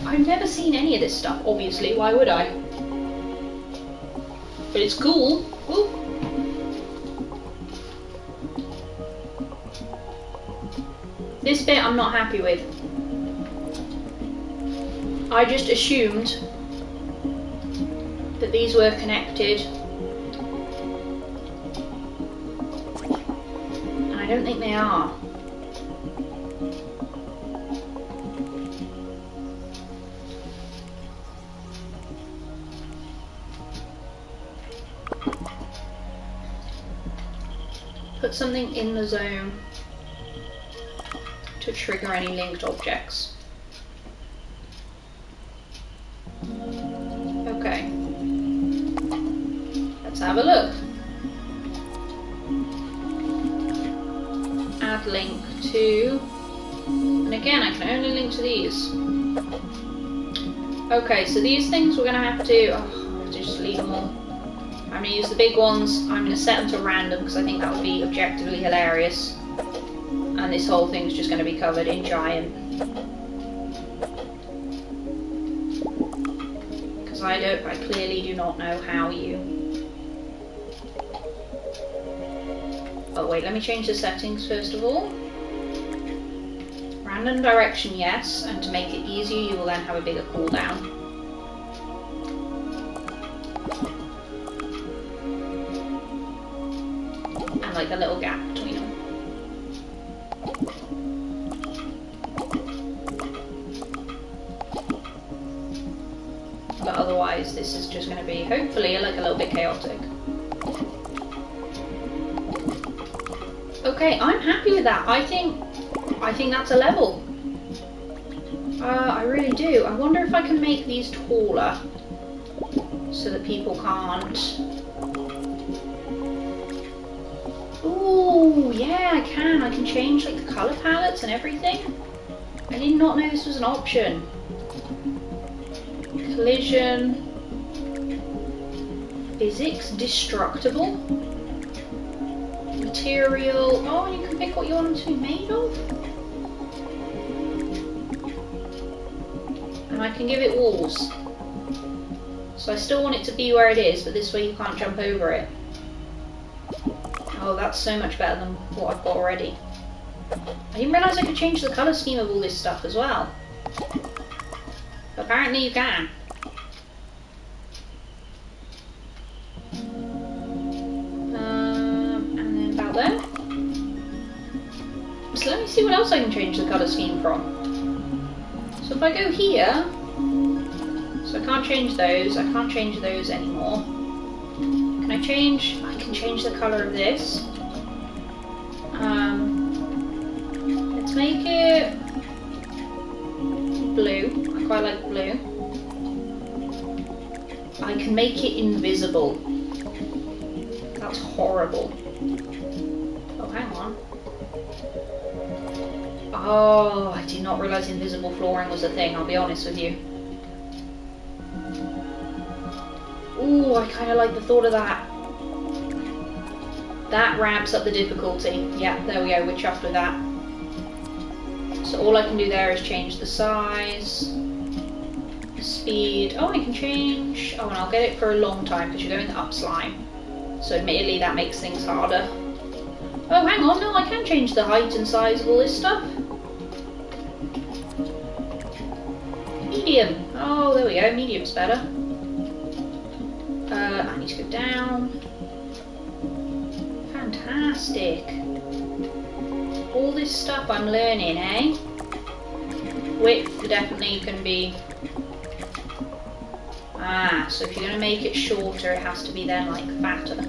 A: I've never seen any of this stuff, obviously, why would I? But it's cool. Ooh. This bit I'm not happy with. I just assumed that these were connected. And I don't think they are. Put something in the zone to trigger any linked objects. Okay. Let's have a look. Add link to, and again I can only link to these. Okay, so these things we're going to have to just leave them all. I'm going to use the big ones. I'm going to set them to random because I think that would be objectively hilarious. And this whole thing's just going to be covered in giant. Because I clearly do not know how you... Oh wait, let me change the settings first of all. Random direction, yes, and to make it easier you will then have a bigger cooldown. And like a little gap between them. But otherwise this is just going to be hopefully like a little bit chaotic. Okay, I'm happy with that. I think that's a level. I really do. I wonder if I can make these taller so that people can't... Ooh, yeah, I can. I can change like the colour palettes and everything. I did not know this was an option. Collision. Physics, destructible. Material. Oh, you can pick what you want them to be made of. And I can give it walls. So I still want it to be where it is, but this way you can't jump over it. Oh, that's so much better than what I've got already. I didn't realise I could change the colour scheme of all this stuff as well. But apparently you can. And then about there. So let me see what else I can change the colour scheme from. So if I go here, so I can't change those anymore. Can I change? I can change the colour of this. Let's make it blue. I quite like blue. I can make it invisible. That's horrible. Oh, hang on. Oh, I did not realise invisible flooring was a thing, I'll be honest with you. Ooh, I kind of like the thought of that. That ramps up the difficulty. Yeah, there we go, we're chuffed with that. So all I can do there is change the size, the speed. Oh, I can change... Oh, and I'll get it for a long time because you're going up slime. So admittedly that makes things harder. Oh, hang on, no, I can change the height and size of all this stuff. Medium. Oh, there we go, medium's better. I need to go down. Fantastic. All this stuff I'm learning, eh? Width definitely can be... Ah, so if you're going to make it shorter, it has to be then like fatter.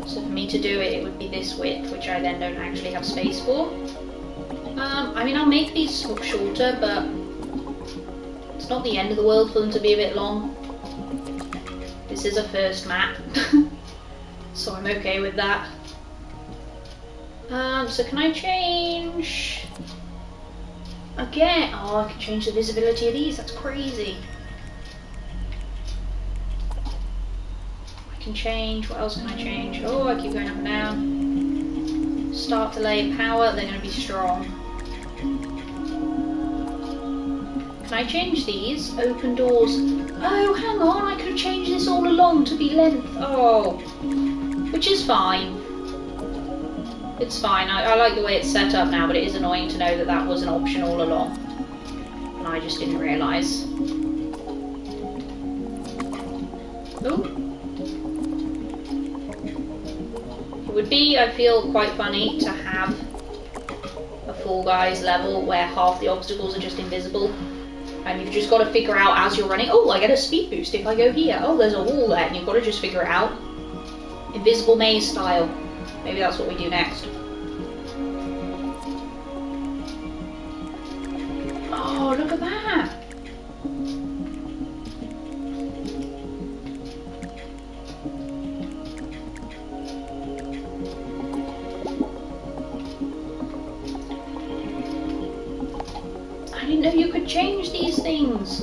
A: So for me to do it, it would be this width, which I then don't actually have space for. I mean, I'll make these shorter, but it's not the end of the world for them to be a bit long. This is a first map, so I'm okay with that. So can I change... Again, oh, I can change the visibility of these, that's crazy. I can change, what else can I change? Oh, I keep going up and down. Start, delay, power, they're going to be strong. Can I change these? Open doors. Oh, hang on, I could have changed this all along to be length. Oh, which is fine. It's fine, I like the way it's set up now, but it is annoying to know that that was an option all along. And I just didn't realise. Oh. It would be, I feel, quite funny to have a Fall Guys level where half the obstacles are just invisible. And you've just got to figure out as you're running, oh, I get a speed boost if I go here. Oh, there's a wall there, and you've got to just figure it out. Invisible maze style. Maybe that's what we do next. Oh, look at that! I didn't know you could change these things.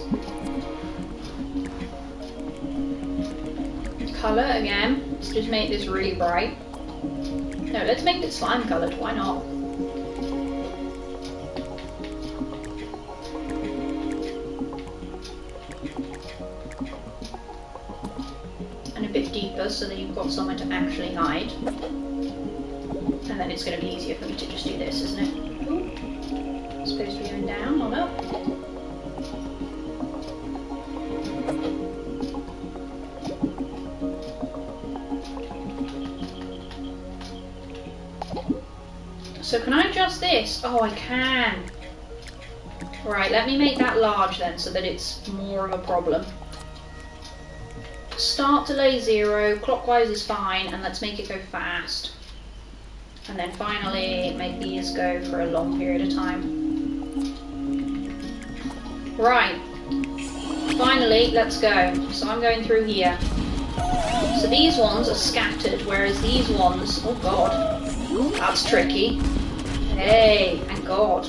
A: Colour again. Let's just make this really bright. No, let's make it slime coloured, why not? And a bit deeper so that you've got somewhere to actually hide. And then it's going to be easier for me to just do this, isn't it? Ooh. It's supposed to be going down, not up. So can I adjust this? Oh, I can. Right, let me make that large then so that it's more of a problem. Start delay 0, clockwise is fine, and let's make it go fast. And then finally make these go for a long period of time. Right, finally, let's go. So I'm going through here. So these ones are scattered, whereas these ones, oh god, that's tricky. Hey, thank god.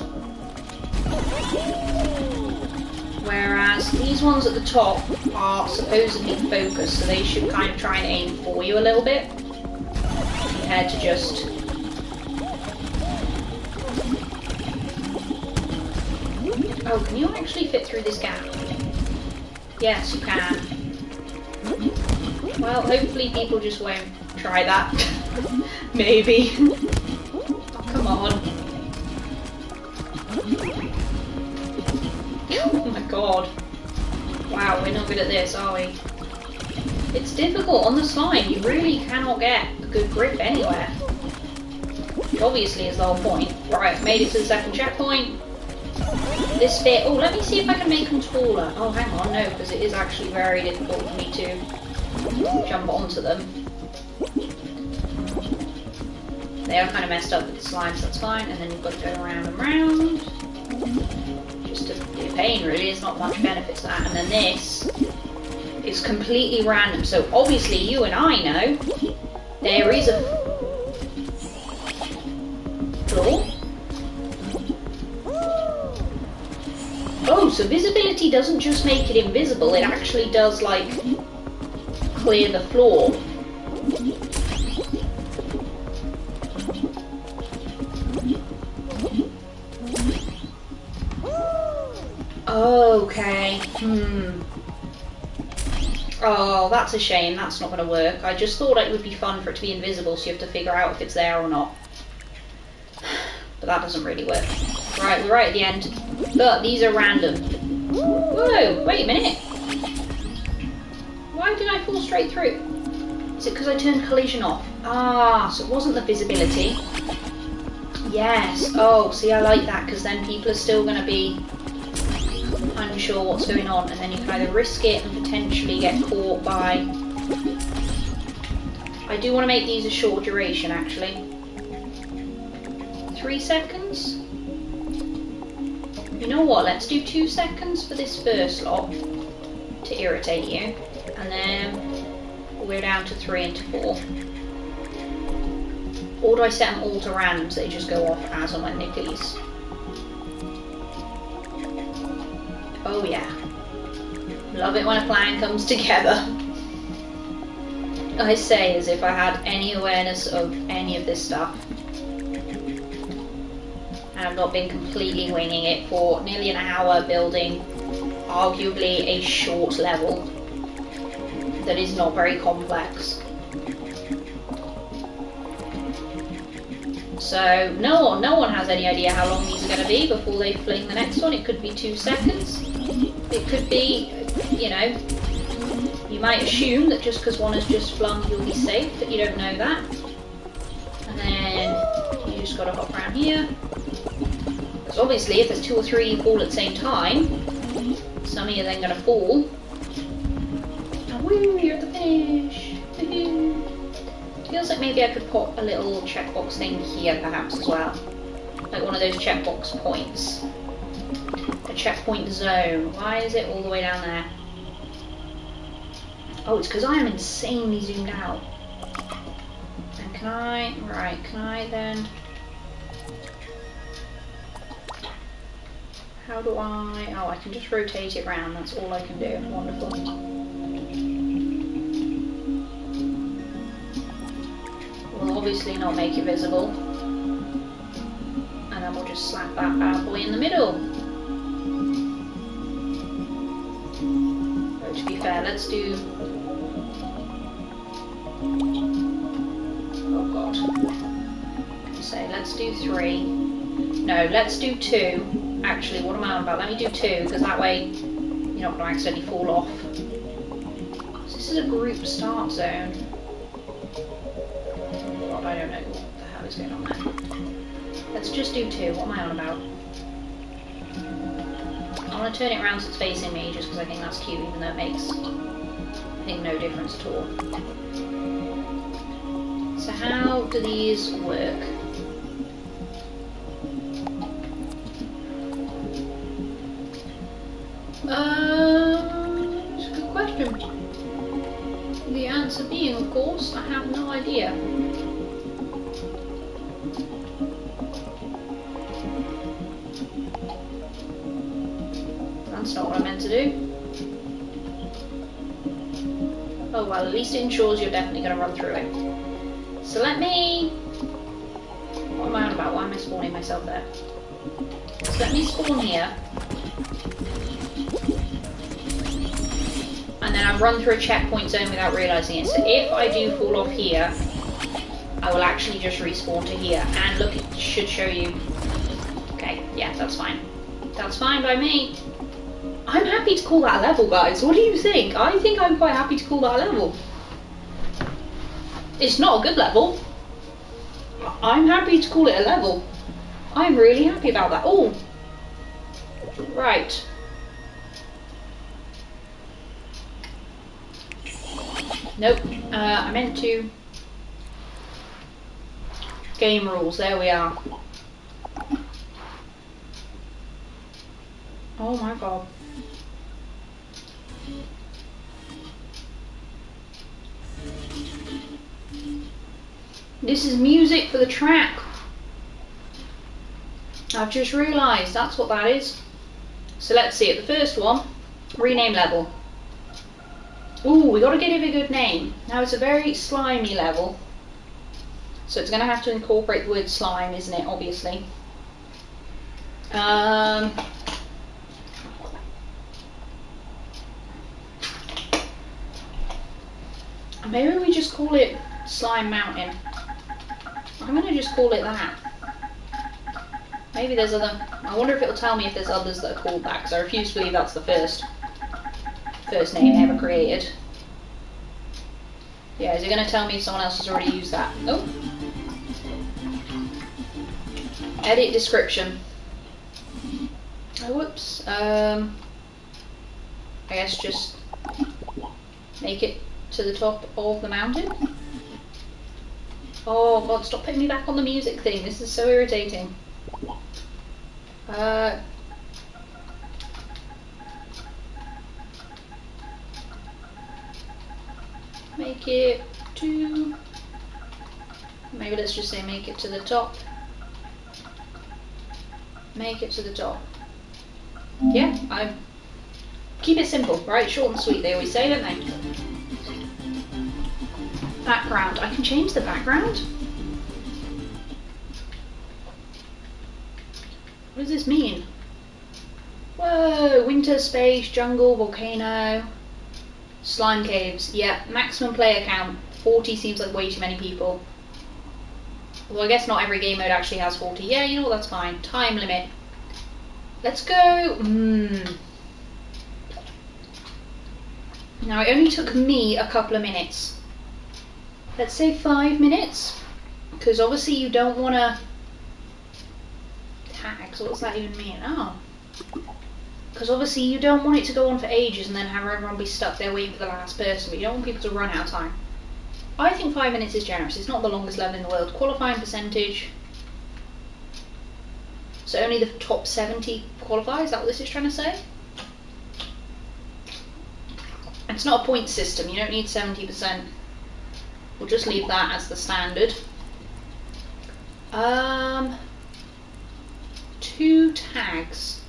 A: Whereas these ones at the top are supposedly focused, so they should kind of try and aim for you a little bit, compared to just... Oh, can you actually fit through this gap? Yes, you can. Well, hopefully people just won't try that. Maybe. Oh, come on. Oh my god. Wow, we're not good at this, are we? It's difficult on the slime. You really cannot get a good grip anywhere. Which obviously is the whole point. Right, made it to the second checkpoint. This bit, oh, let me see if I can make them taller. Oh, hang on, no, because it is actually very difficult for me to jump onto them. They are kind of messed up with the slimes, that's fine. And then you've got to go around and round. Just a bit of pain, really. There's not much benefit to that. And then this is completely random. So obviously you and I know there is a floor. Oh, so visibility doesn't just make it invisible, it actually does, like, clear the floor. Okay, Oh, that's a shame, that's not going to work. I just thought it would be fun for it to be invisible, so you have to figure out if it's there or not. But that doesn't really work. Right, we're right at the end. But these are random. Whoa, wait a minute. Why did I fall straight through? Is it because I turned collision off? Ah, so it wasn't the visibility. Yes. Oh, see, I like that, because then people are still going to be unsure what's going on, and then you can either risk it and potentially get caught by... I do want to make these a short duration, actually. 3 seconds? You know what, let's do 2 seconds for this first lot to irritate you, and then we're down to 3 and to 4. Or do I set them all to random so they just go off as and when they please? Oh yeah. Love it when a plan comes together. I say as if I had any awareness of any of this stuff. And I've not been completely winging it for nearly an hour building arguably a short level that is not very complex. So no one has any idea how long these are going to be before they fling the next one. It could be 2 seconds. It could be, you know, you might assume that just because one has just flung you'll be safe, but you don't know that. And then you just got to hop around here. Because obviously if there's 2 or 3 you fall at the same time, some of you are then going to fall. And woo, you're at the finish! Woohoo! Feels like maybe I could put a little checkbox thing here perhaps as well. Like one of those checkbox points. A checkpoint zone. Why is it all the way down there? Oh, it's because I am insanely zoomed out. And can I then... How do I... Oh, I can just rotate it round, that's all I can do. Wonderful. We'll obviously not make it visible. And then we'll just slap that bad boy in the middle. To be fair, let's do... Oh god. Say, let's do 3. No, let's do 2. Actually, what am I on about? Let me do 2, because that way you're not going to accidentally fall off. This is a group start zone. God, I don't know what the hell is going on there. Let's just do 2. What am I on about? I want to turn it around so it's facing me, just because I think that's cute, even though it makes, I think, no difference at all. So how do these work? It's a good question. The answer being, of course, I have no idea. That's not what I meant to do. Oh well, at least it ensures you're definitely going to run through it. So let me... What am I on about? Why am I spawning myself there? So let me spawn here. And then I've run through a checkpoint zone without realising it. So if I do fall off here, I will actually just respawn to here. And look, it should show you... Okay, yeah, that's fine. That's fine by me. I'm happy to call that a level, guys. What do you think? I think I'm quite happy to call that a level. It's not a good level. I'm happy to call it a level. I'm really happy about that. Oh! Right. Nope. I meant to... Game rules. There we are. Oh my god. This is music for the track. I've just realised that's what that is. So let's see it. The first one, rename level. Ooh, we got to give it a good name. Now it's a very slimy level. So it's going to have to incorporate the word slime, isn't it? Obviously. Maybe we just call it Slime Mountain. I'm going to just call it that. Maybe there's other... I wonder if it'll tell me if there's others that are called that, because I refuse to believe that's the first name ever created. Yeah, is it going to tell me if someone else has already used that? Oh. Edit description. Oh, whoops. I guess just make it to the top of the mountain. Oh god, stop putting me back on the music thing. This is so irritating. Make it to... Maybe let's just say make it to the top. Make it to the top. Yeah, Keep it simple, right? Short and sweet, they always say, don't they? Background. I can change the background? What does this mean? Whoa, winter, space, jungle, volcano, slime caves. Yeah, maximum player count. 40 seems like way too many people. Although I guess not every game mode actually has 40. Yeah, you know what, that's fine. Time limit. Let's go. Now, it only took me a couple of minutes. Let's say 5 minutes. Because obviously you don't want to... Tags, what does that even mean? Oh. Because obviously you don't want it to go on for ages and then have everyone be stuck there waiting for the last person. But you don't want people to run out of time. I think 5 minutes is generous. It's not the longest level in the world. Qualifying percentage. So only the top 70 qualify? Is that what this is trying to say? It's not a point system. You don't need 70%. We'll just leave that as the standard. 2 tags.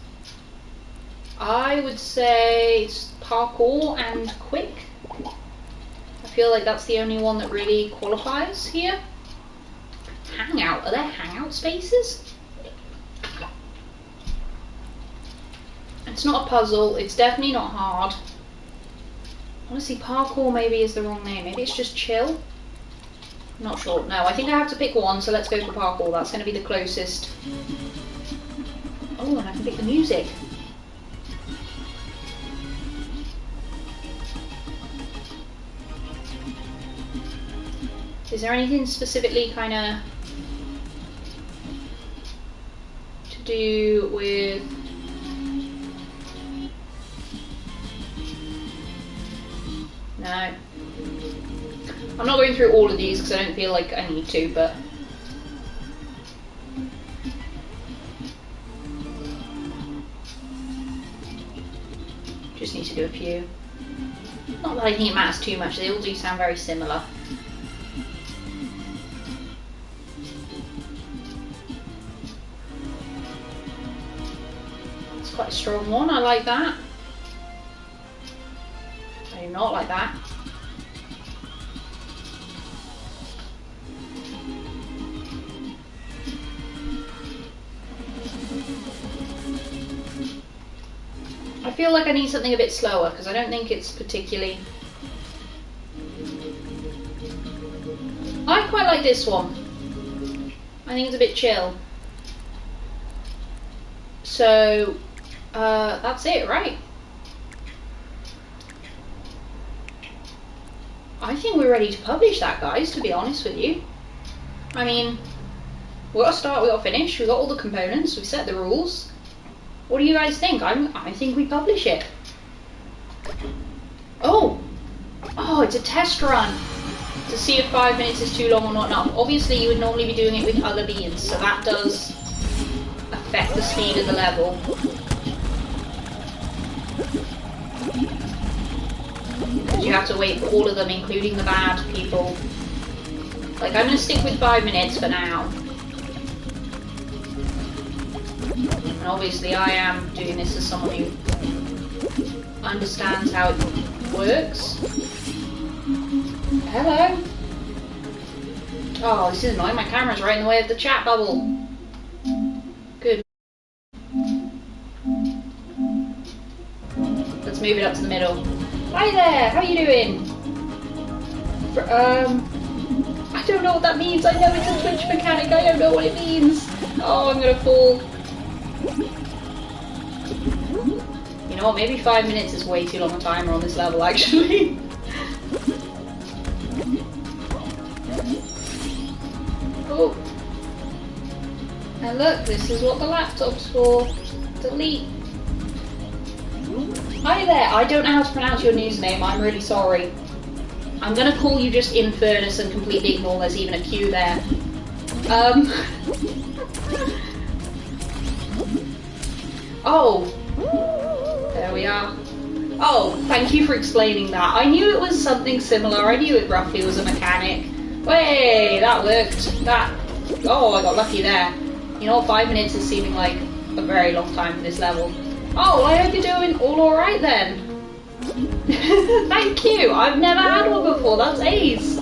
A: I would say it's parkour and quick. I feel like that's the only one that really qualifies here. Hangout. Are there hangout spaces? It's not a puzzle. It's definitely not hard. Honestly, parkour maybe is the wrong name. Maybe it's just chill. I'm not sure. No, I think I have to pick one, so let's go for parkour. That's going to be the closest. Oh, and I can pick the music. Is there anything specifically kind of to do with... No. I'm not going through all of these because I don't feel like I need to, but... Just need to do a few. Not that I think it matters too much, they all do sound very similar. It's quite a strong one, I like that. I do not like that. I feel like I need something a bit slower because I don't think it's particularly... I quite like this one. I think it's a bit chill. So, that's it, right? I think we're ready to publish that, guys, to be honest with you. I mean, we got to start, we got to finish, we got all the components, we've set the rules. What do you guys think? I think we publish it. Oh! Oh, it's a test run to see if 5 minutes is too long or not enough. Obviously, you would normally be doing it with other beings, so that does affect the speed of the level. Because you have to wait for all of them, including the bad people. Like, I'm going to stick with 5 minutes for now. And obviously I am doing this as someone who understands how it works. Hello? Oh, this is annoying. My camera's right in the way of the chat bubble. Good. Let's move it up to the middle. Hi there, how are you doing? I don't know what that means. I know it's a Twitch mechanic. I don't know what it means. Oh, I'm gonna fall. You know what, maybe 5 minutes is way too long a timer on this level, actually. Oh. And look, this is what the laptop's for. Delete. Hi there, I don't know how to pronounce your username, I'm really sorry. I'm gonna call you just Infernus and completely ignore there's even a Q there. Oh, there we are. Oh, thank you for explaining that. I knew it was something similar. I knew it roughly was a mechanic. Way, that worked. Oh, I got lucky there. You know what, 5 minutes is seeming like a very long time for this level. Oh, well, I hope you're doing all alright then. Thank you. I've never had one before. That's ace.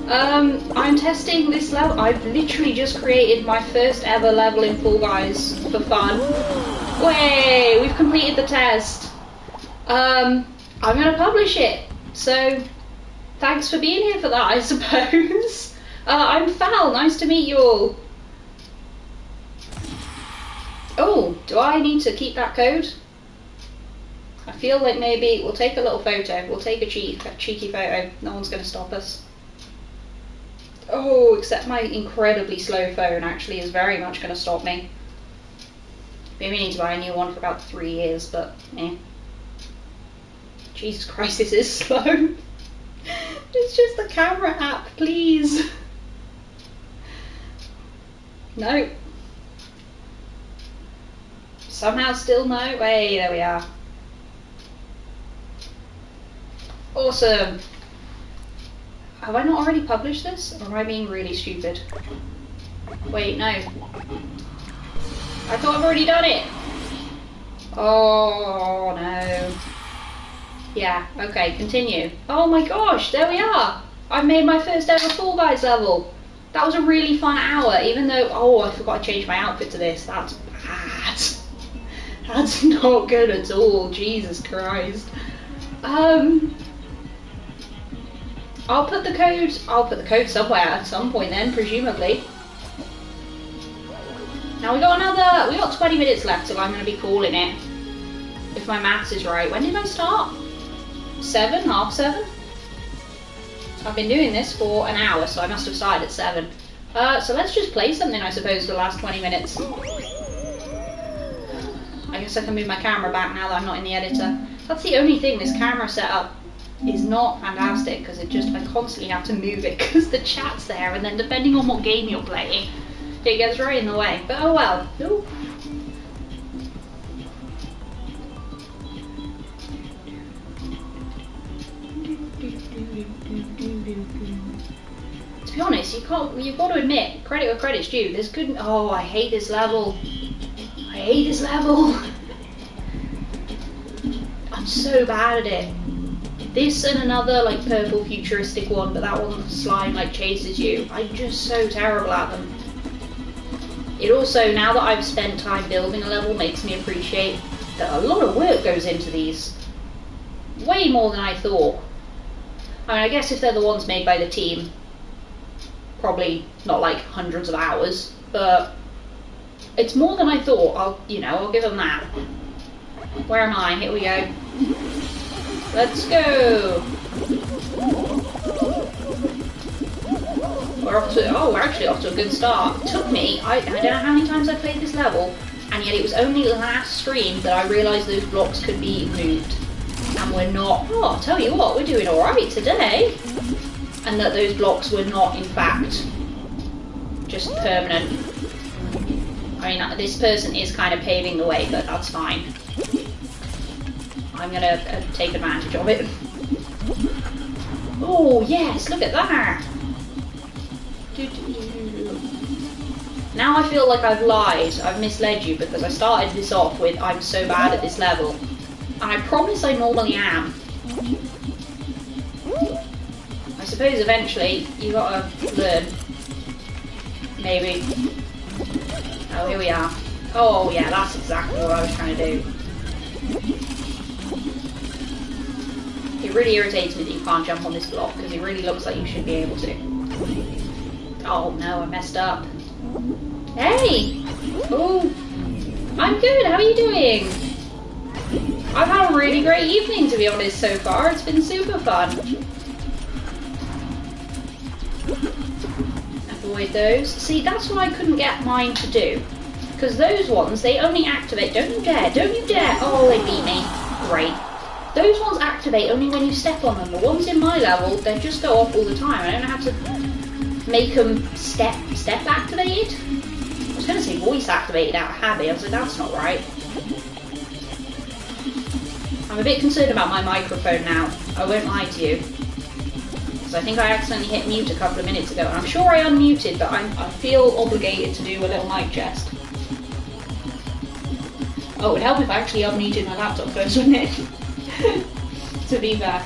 A: I'm testing this level. I've literally just created my first ever level in Fall Guys for fun. Way, we've completed the test. I'm gonna publish it. So, thanks for being here for that, I suppose. I'm Fal. Nice to meet you all. Oh, do I need to keep that code? I feel like maybe we'll take a little photo. We'll take a cheeky photo. No one's going to stop us. Oh, except my incredibly slow phone actually is very much going to stop me. Maybe I need to buy a new one for about 3 years, but eh. Jesus Christ, this is slow. It's just the camera app, please. No. Somehow still no. Hey, there we are. Awesome. Have I not already published this? Or am I being really stupid? Wait, no. I thought I've already done it. Oh, no. Yeah, okay, continue. Oh my gosh, there we are. I've made my first ever Fall Guys level. That was a really fun hour, even though, oh, I forgot to change my outfit to this. That's bad. That's not good at all, Jesus Christ. I'll put the code somewhere at some point then, presumably. Now we got 20 minutes left till I'm going to be calling it. If my maths is right. When did I start? 7? Half 7? I've been doing this for an hour, so I must have started at 7. So let's just play something, I suppose, for the last 20 minutes. I guess I can move my camera back now that I'm not in the editor. That's the only thing, this camera setup is not fantastic, because I constantly have to move it because the chat's there, and then depending on what game you're playing, it gets right in the way. But oh well. Ooh. To be honest, you've got to admit, credit where credit's due. There's good. Oh, I hate this level. I hate this level. I'm so bad at it. This and another like purple futuristic one, but that one slime like chases you. I'm just so terrible at them. It also, now that I've spent time building a level, makes me appreciate that a lot of work goes into these. Way more than I thought. I mean, I guess if they're the ones made by the team, probably not like hundreds of hours, but it's more than I thought. I'll give them that. Where am I? Here we go. Let's go. We're actually off to a good start. It took me, I don't know how many times I played this level, and yet it was only last stream that I realised those blocks could be moved. And we're not, oh, I'll tell you what, we're doing alright today. And that those blocks were not, in fact, just permanent. I mean, this person is kind of paving the way, but that's fine. I'm gonna take advantage of it. Oh, yes, look at that! Now I feel like I've lied, I've misled you, because I started this off with I'm so bad at this level. And I promise I normally am. I suppose eventually you gotta learn. Maybe. Oh, here we are. Oh yeah, that's exactly what I was trying to do. It really irritates me that you can't jump on this block, because it really looks like you should be able to. Oh no, I messed up. Hey! Oh, I'm good, how are you doing? I've had a really great evening, to be honest, so far. It's been super fun. Avoid those. See, that's what I couldn't get mine to do. Because those ones, they only activate. Don't you dare, don't you dare. Oh, they beat me. Great. Those ones activate only when you step on them. The ones in my level, they just go off all the time. I don't know how to make them step activated. I was going to say voice activated out of habit. I was like, that's not right. I'm a bit concerned about my microphone now. I won't lie to you. Because I think I accidentally hit mute a couple of minutes ago. And I'm sure I unmuted, but I feel obligated to do a little mic chest. Oh, it would help if I actually unmuted my laptop first, wouldn't it? To be fair.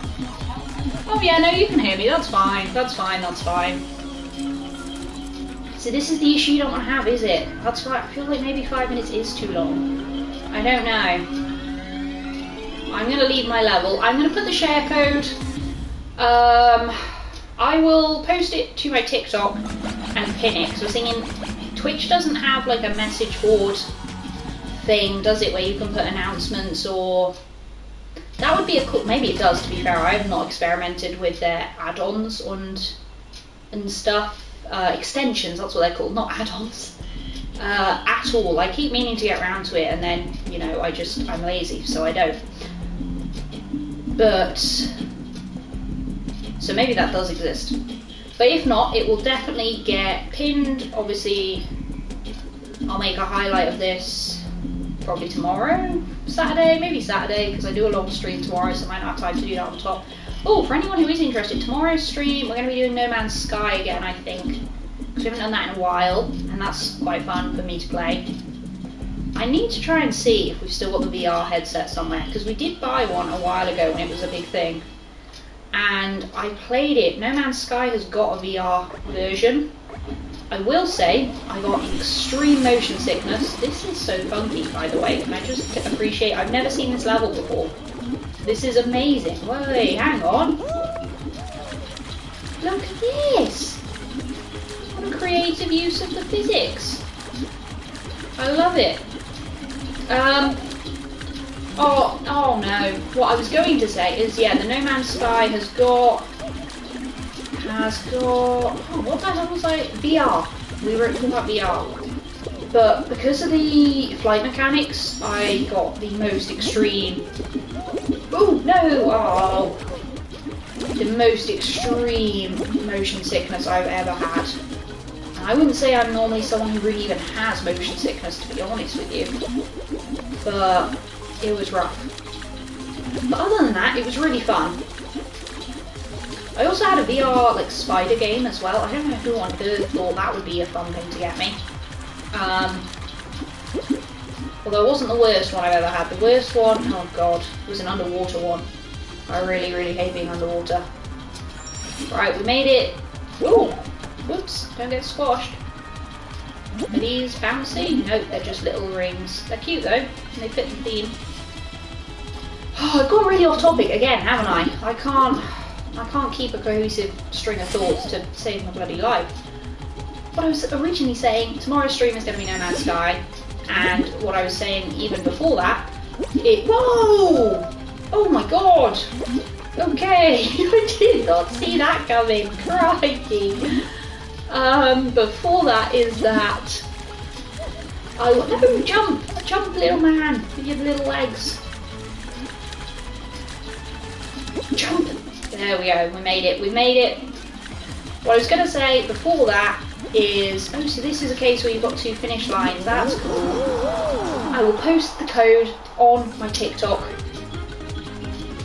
A: Oh yeah, no, you can hear me, that's fine, that's fine, that's fine. So this is the issue you don't want to have, is it? That's why I feel like maybe 5 minutes is too long. I don't know. I'm going to leave my level. I'm going to put the share code. I will post it to my TikTok and pin it, because I was thinking Twitch doesn't have like a message board thing, does it, where you can put announcements or... That would be a cool... Maybe it does, to be fair. I have not experimented with their add-ons and stuff. Extensions, that's what they're called, not add-ons. At all. I keep meaning to get around to it and then, you know, I'm lazy, so I don't. But... So maybe that does exist. But if not, it will definitely get pinned. Obviously, I'll make a highlight of this probably tomorrow, Saturday, maybe Saturday, because I do a long stream tomorrow, so I might not have time to do that on top. Oh, for anyone who is interested, tomorrow's stream, we're going to be doing No Man's Sky again, I think. Because we haven't done that in a while, and that's quite fun for me to play. I need to try and see if we've still got the VR headset somewhere, because we did buy one a while ago when it was a big thing. And I played it. No Man's Sky has got a VR version. I will say, I got extreme motion sickness. This is so funky, by the way, and I just appreciate, I've never seen this level before. This is amazing. Wait, hang on. Look at this. What a creative use of the physics. I love it. Oh no. What I was going to say is, yeah, the No Man's Sky has got, oh, what the hell was I? VR. We were talking about VR. But because of the flight mechanics, I got the most extreme, oh no, oh, the most extreme motion sickness I've ever had. And I wouldn't say I'm normally someone who really even has motion sickness, to be honest with you. But it was rough. But other than that, it was really fun. I also had a VR like spider game as well. I don't know who on earth thought that would be a fun thing to get me. Although it wasn't the worst one I've ever had. The worst one, oh god, was an underwater one. I really, really hate being underwater. Right, we made it. Ooh, whoops, don't get squashed. Are these bouncy? Nope, they're just little rings. They're cute though, and they fit the theme. Oh, I've gone really off topic again, haven't I? I can't keep a cohesive string of thoughts to save my bloody life. What I was originally saying, tomorrow's stream is going to be No Man's Sky, and what I was saying even before that, whoa! Oh my god! Okay, I did not see that coming, crikey! Before that is that, no, jump little man, with your little legs. Jump! There we go, we made it. What I was going to say before that is, oh, so this is a case where you've got 2 finish lines, that's cool. I will post the code on my TikTok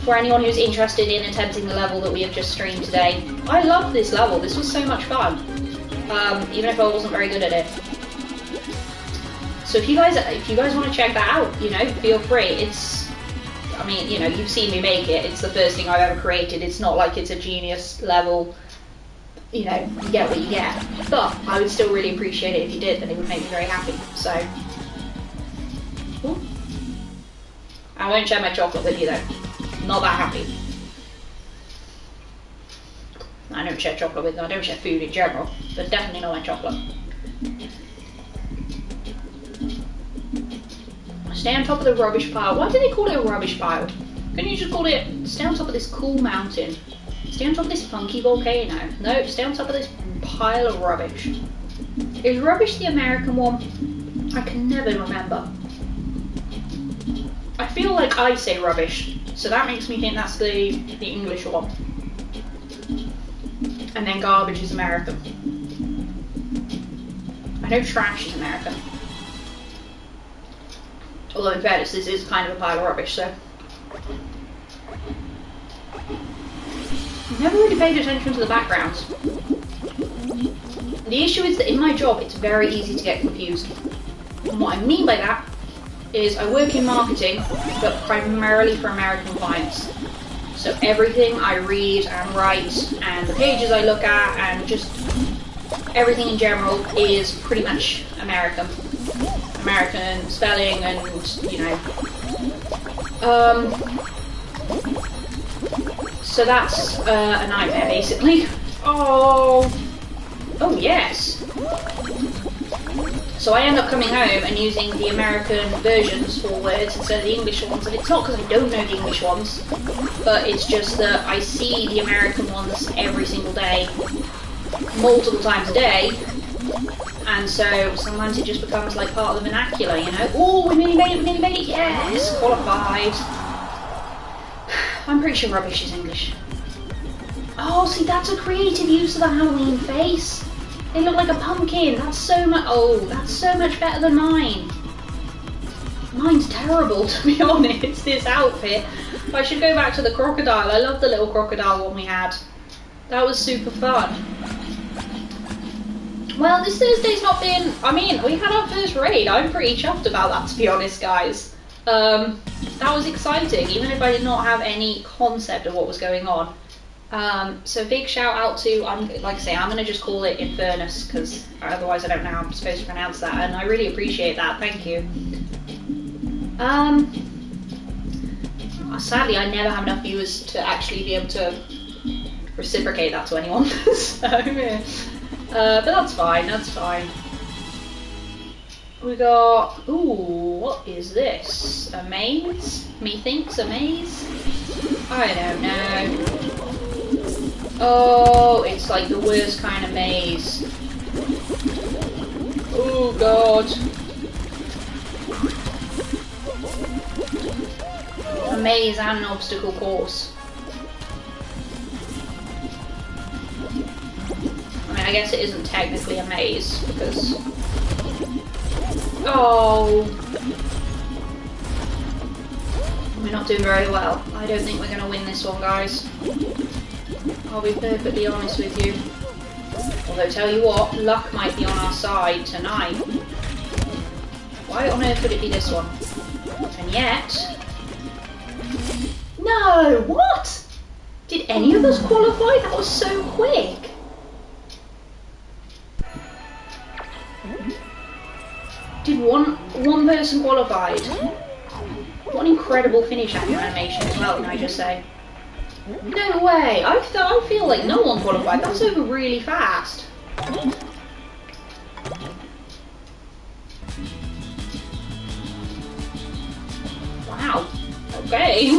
A: for anyone who's interested in attempting the level that we have just streamed today. I love this level, this was so much fun, even if I wasn't very good at it. So if you guys want to check that out, you know, feel free. I mean, you know, you've seen me make it. It's the first thing I've ever created. It's not like it's a genius level, you know, you get what you get. But I would still really appreciate it if you did, and it would make me very happy. So, ooh. I won't share my chocolate with you though. Not that happy. I don't share chocolate with them. I don't share food in general, but definitely not my chocolate. Stay on top of the rubbish pile. Why do they call it a rubbish pile? Couldn't you just call it, stay on top of this cool mountain? Stay on top of this funky volcano? No, stay on top of this pile of rubbish. Is rubbish the American one? I can never remember. I feel like I say rubbish, so that makes me think that's the English one. And then garbage is American. I know trash is American. Although in fairness, this is kind of a pile of rubbish, so. I've never really paid attention to the backgrounds. The issue is that in my job, it's very easy to get confused. And what I mean by that is I work in marketing, but primarily for American clients. So everything I read and write and the pages I look at and just everything in general is pretty much American. American spelling and, you know. So that's a nightmare, basically. Oh yes. So I end up coming home and using the American versions for words instead of the English ones, and it's not because I don't know the English ones, but it's just that I see the American ones every single day, multiple times a day, and so sometimes it just becomes like part of the vernacular, you know? Oh, we nearly made it, yes! Qualified. I'm pretty sure rubbish is English. Oh, see, that's a creative use of the Halloween face. They look like a pumpkin. That's so much. Oh, that's so much better than mine. Mine's terrible, to be honest. This outfit. I should go back to the crocodile. I love the little crocodile one we had. That was super fun. Well, this Thursday's not been. I mean, we had our first raid. I'm pretty chuffed about that, to be honest, guys. That was exciting, even if I did not have any concept of what was going on. So big shout out to, like I say, I'm going to just call it Infernus, because otherwise I don't know how I'm supposed to pronounce that, and I really appreciate that, thank you. Sadly I never have enough viewers to actually be able to reciprocate that to anyone, so yeah. But that's fine, that's fine. We got, ooh, what is this? A maze? Methinks a maze? I don't know. Oh, it's like the worst kind of maze. Oh god. A maze and an obstacle course. I mean, I guess it isn't technically a maze because... Oh. We're not doing very well. I don't think we're going to win this one, guys. I'll be perfectly honest with you. Although, tell you what, luck might be on our side tonight. Why on earth would it be this one? And yet... No! What? Did any of us qualify? That was so quick. Did one person qualified? What an incredible finish after animation as well, can I just say? No way! I feel like no one qualified. That's over really fast. Wow. Okay.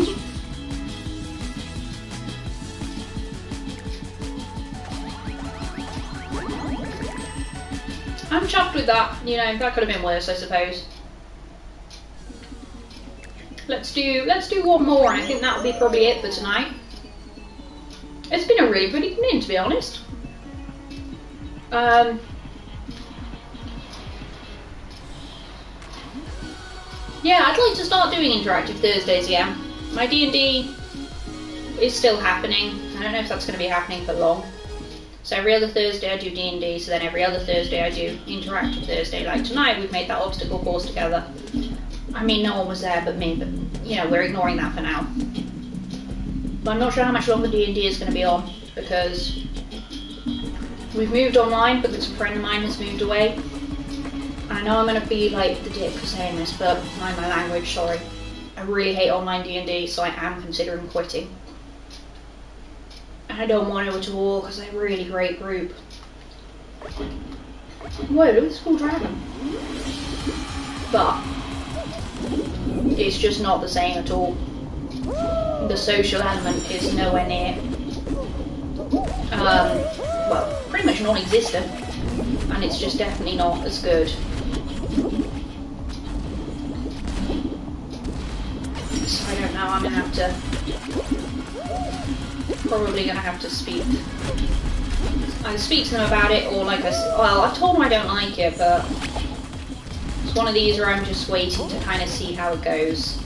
A: I'm chuffed with that. You know, that could have been worse, I suppose. Let's do one more, and I think that'll be probably it for tonight. It's been a really good evening, to be honest. Yeah, I'd like to start doing interactive Thursdays again. My D&D is still happening. I don't know if that's going to be happening for long. So every other Thursday I do D&D, so then every other Thursday I do interactive Thursday. Like tonight we've made that obstacle course together. I mean, no one was there but me, but you know, we're ignoring that for now. But I'm not sure how much longer D&D is going to be on, because we've moved online because a friend of mine has moved away. I know I'm going to be like the dick for saying this, but mind my language, sorry. I really hate online D&D, so I am considering quitting. And I don't want to at all, because they're a really great group. Whoa, look at this cool dragon. But it's just not the same at all. The social element is nowhere near. Well, pretty much non-existent. And it's just definitely not as good. So I don't know, I'm gonna have to... Probably gonna have to speak. I speak to them about it, or like well, I told them I don't like it, but it's one of these where I'm just waiting to kind of see how it goes.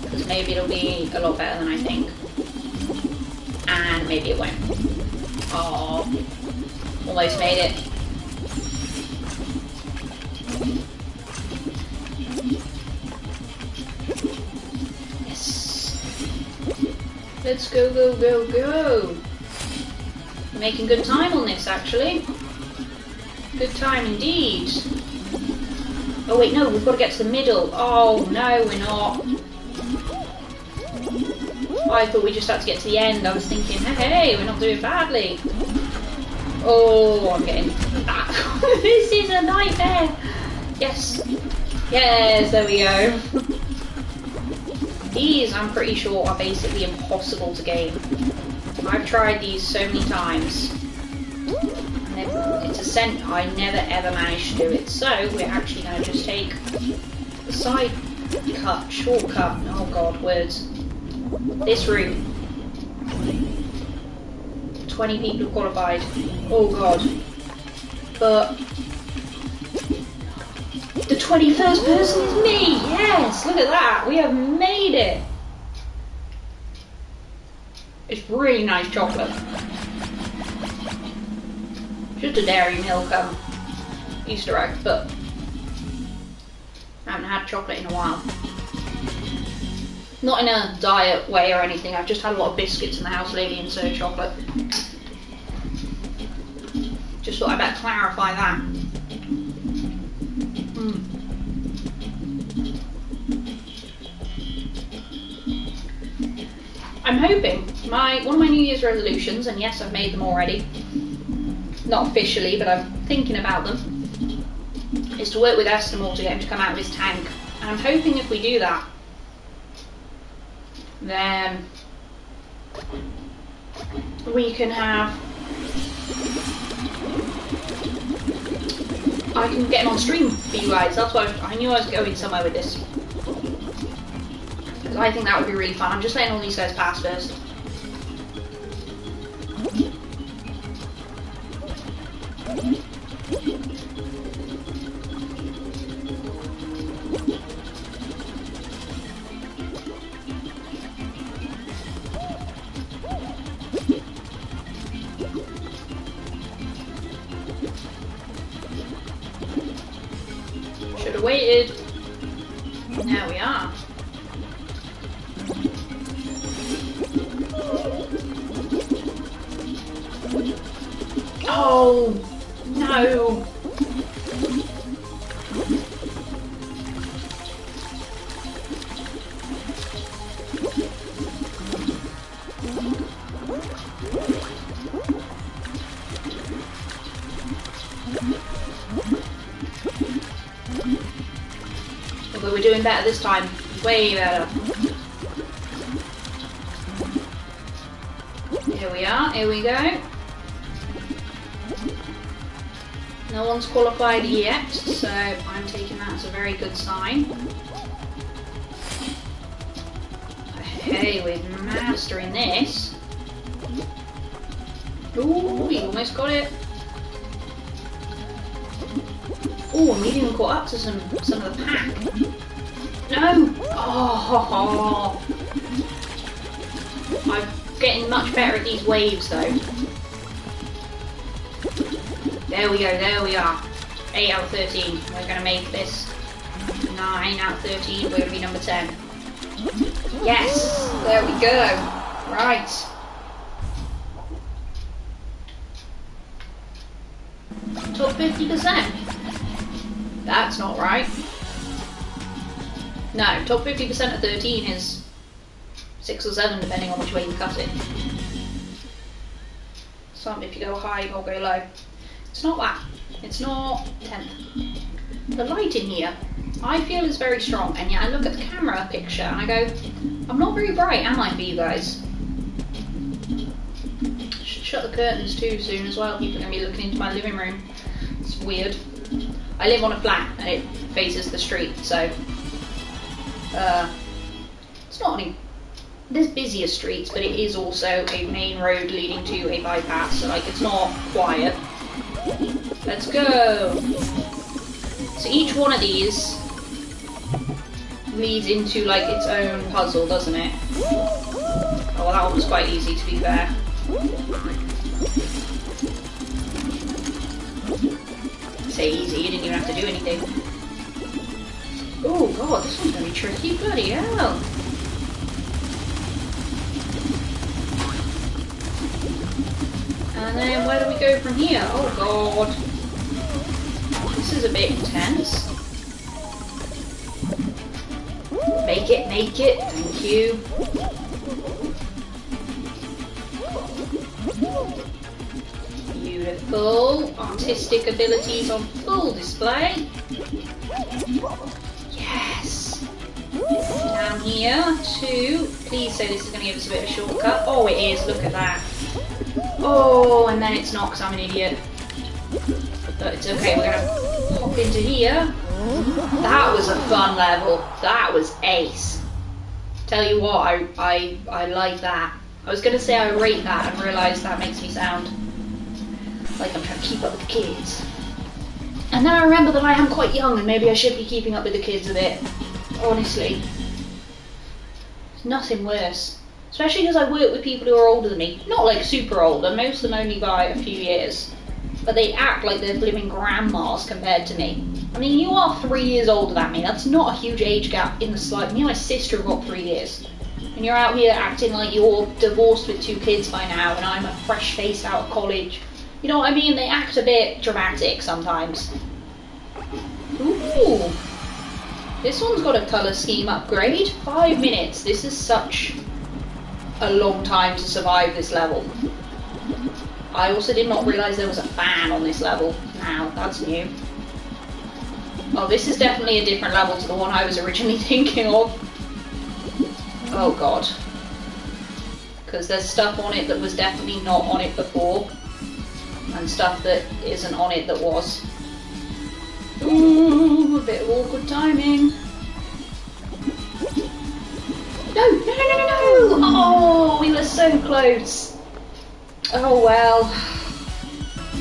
A: Because maybe it'll be a lot better than I think. And maybe it won't. Oh, almost made it. Let's go, go, go, go. We're making good time on this, actually. Good time indeed. Oh wait, no, we've got to get to the middle. Oh no, we're not. I thought we just had to get to the end. I was thinking, hey, we're not doing badly. Oh, I'm getting back. This is a nightmare. Yes. Yes, there we go. These, I'm pretty sure, are basically impossible to game. I've tried these so many times. It's a scent I never ever managed to do it. So we're actually going to just take the side cut, shortcut. Oh god, words. This route. 20 people have qualified. Oh god. But the 21st person is me! Yes! Look at that! We have made it! It's really nice chocolate. Just a Dairy Milk Easter egg, but I haven't had chocolate in a while. Not in a diet way or anything, I've just had a lot of biscuits in the house lately instead of chocolate. Just thought I'd better clarify that. I'm hoping, one of my New Year's resolutions, and yes, I've made them already, not officially, but I'm thinking about them, is to work with Esther more to get him to come out of his tank. And I'm hoping if we do that, then we can have, I can get him on stream for you guys. That's why I knew I was going somewhere with this. Because I think that would be really fun. I'm just letting all these guys pass first. Should have waited. There we are. Oh no. But we're doing better this time. Way better. Here we are, here we go. No one's qualified yet, so I'm taking that as a very good sign. Hey, we're mastering this. Ooh, we almost got it. Oh, and we even caught up to some of the pack. No! Oh! I'm getting much better at these waves though. There we go, there we are. 8 out of 13. We're going to make this 9 out of 13. We're going to be number 10. Yes! There we go. Right. Top 50%. That's not right. No, top 50% of 13 is 6 or 7 depending on which way you cut it. Some if you go high or go low. It's not that. It's not 10th. The light in here, I feel is very strong, and yet I look at the camera picture and I go, I'm not very bright, am I, for you guys? Should shut the curtains too soon as well. People are going to be looking into my living room. It's weird. I live on a flat and it faces the street, so it's not any. There's busier streets, but it is also a main road leading to a bypass, so like it's not quiet. Let's go! So each one of these leads into like its own puzzle, doesn't it? Oh, well, that one was quite easy to be fair. Say easy, you didn't even have to do anything. Oh god, this one's gonna be tricky, bloody hell. And then where do we go from here? Oh god. This is a bit intense. Make it, thank you. Beautiful. Artistic abilities on full display. Yes. Down here to, please say this is going to give us a bit of a shortcut. Oh it is, look at that. Oh, and then it's not because I'm an idiot. But it's okay, we're going to hop into here. That was a fun level. That was ace. Tell you what, I like that. I was going to say I rate that and realised that makes me sound like I'm trying to keep up with the kids. And then I remember that I am quite young and maybe I should be keeping up with the kids a bit. Honestly. There's nothing worse. Especially because I work with people who are older than me. Not like super old, and most of them only by a few years. But they act like they're living grandmas compared to me. I mean, you are 3 years older than me. That's not a huge age gap in the slightest. Me and my sister have got 3 years. And you're out here acting like you're divorced with 2 kids by now and I'm a fresh face out of college. You know what I mean? They act a bit dramatic sometimes. Ooh. This one's got a colour scheme upgrade. 5 minutes. This is such a long time to survive this level. I also did not realise there was a fan on this level. Now, that's new. Oh, this is definitely a different level to the one I was originally thinking of. Oh god. Because there's stuff on it that was definitely not on it before. And stuff that isn't on it that was. Ooh, a bit of awkward timing. No! Oh, we were so close. Oh well.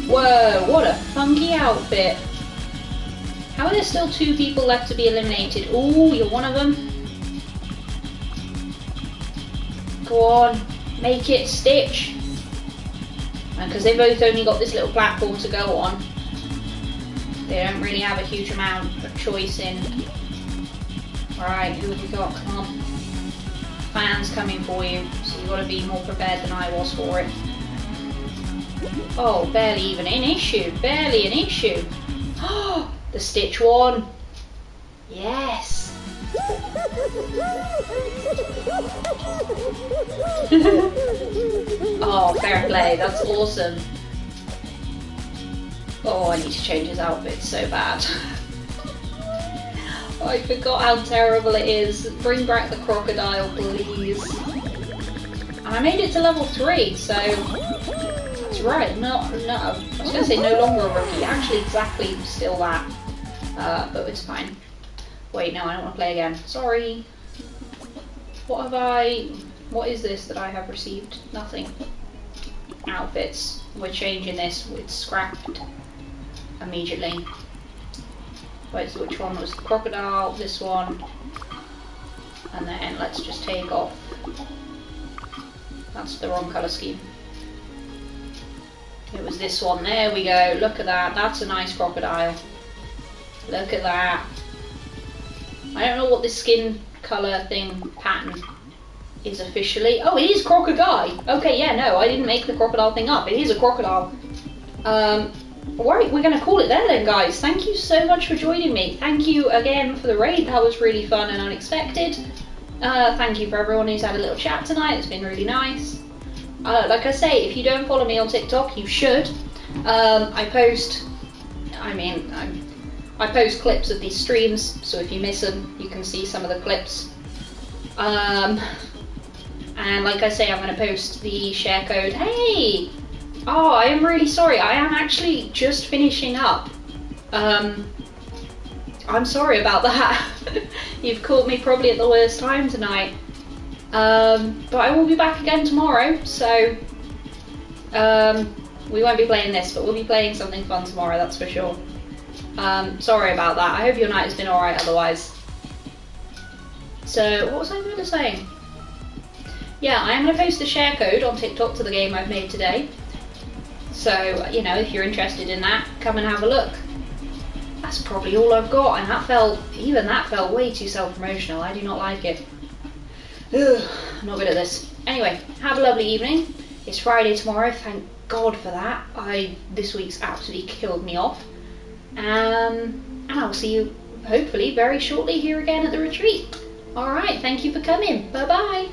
A: Whoa, what a funky outfit. How are there still 2 people left to be eliminated? Ooh, you're one of them. Go on, make it, Stitch. And because they both only got this little platform to go on, they don't really have a huge amount of choice in. Alright, who have we got? Come on. Fans coming for you, so you've got to be more prepared than I was for it. Oh, barely even an issue. Barely an issue. Oh, the Stitch one. Yes. Oh, fair play. That's awesome. Oh, I need to change his outfit so bad. I forgot how terrible it is. Bring back the crocodile, please. And I made it to level 3, so that's right. No, I was going to say no longer a rookie. Actually, exactly still that. But it's fine. Wait, no, I don't want to play again. Sorry. What is this that I have received? Nothing. Outfits. We're changing this. It's scrapped immediately. Wait, so which one was the crocodile? This one. And then let's just take off. That's the wrong colour scheme. It was this one. There we go. Look at that. That's a nice crocodile. Look at that. I don't know what this skin colour thing pattern is officially. Oh, it is crocodile. Okay, yeah, no, I didn't make the crocodile thing up. It is a crocodile. Right, we're going to call it there then, guys. Thank you so much for joining me. Thank you again for the raid. That was really fun and unexpected. Thank you for everyone who's had a little chat tonight. It's been really nice. Like I say, if you don't follow me on TikTok, you should. I post clips of these streams, so if you miss them, you can see some of the clips. And like I say, I'm going to post the share code. Hey! Oh, I am really sorry. I am actually just finishing up. I'm sorry about that. You've caught me probably at the worst time tonight. But I will be back again tomorrow, so we won't be playing this, but we'll be playing something fun tomorrow, that's for sure. Sorry about that. I hope your night has been alright otherwise. So, what was I going to say? Yeah, I am going to post the share code on TikTok to the game I've made today. So, you know, if you're interested in that, come and have a look. That's probably all I've got, and even that felt way too self-promotional. I do not like it. Ugh, I'm not good at this. Anyway, have a lovely evening. It's Friday tomorrow, thank God for that. This week's absolutely killed me off. And I'll see you hopefully very shortly here again at the retreat. Alright, thank you for coming. Bye bye.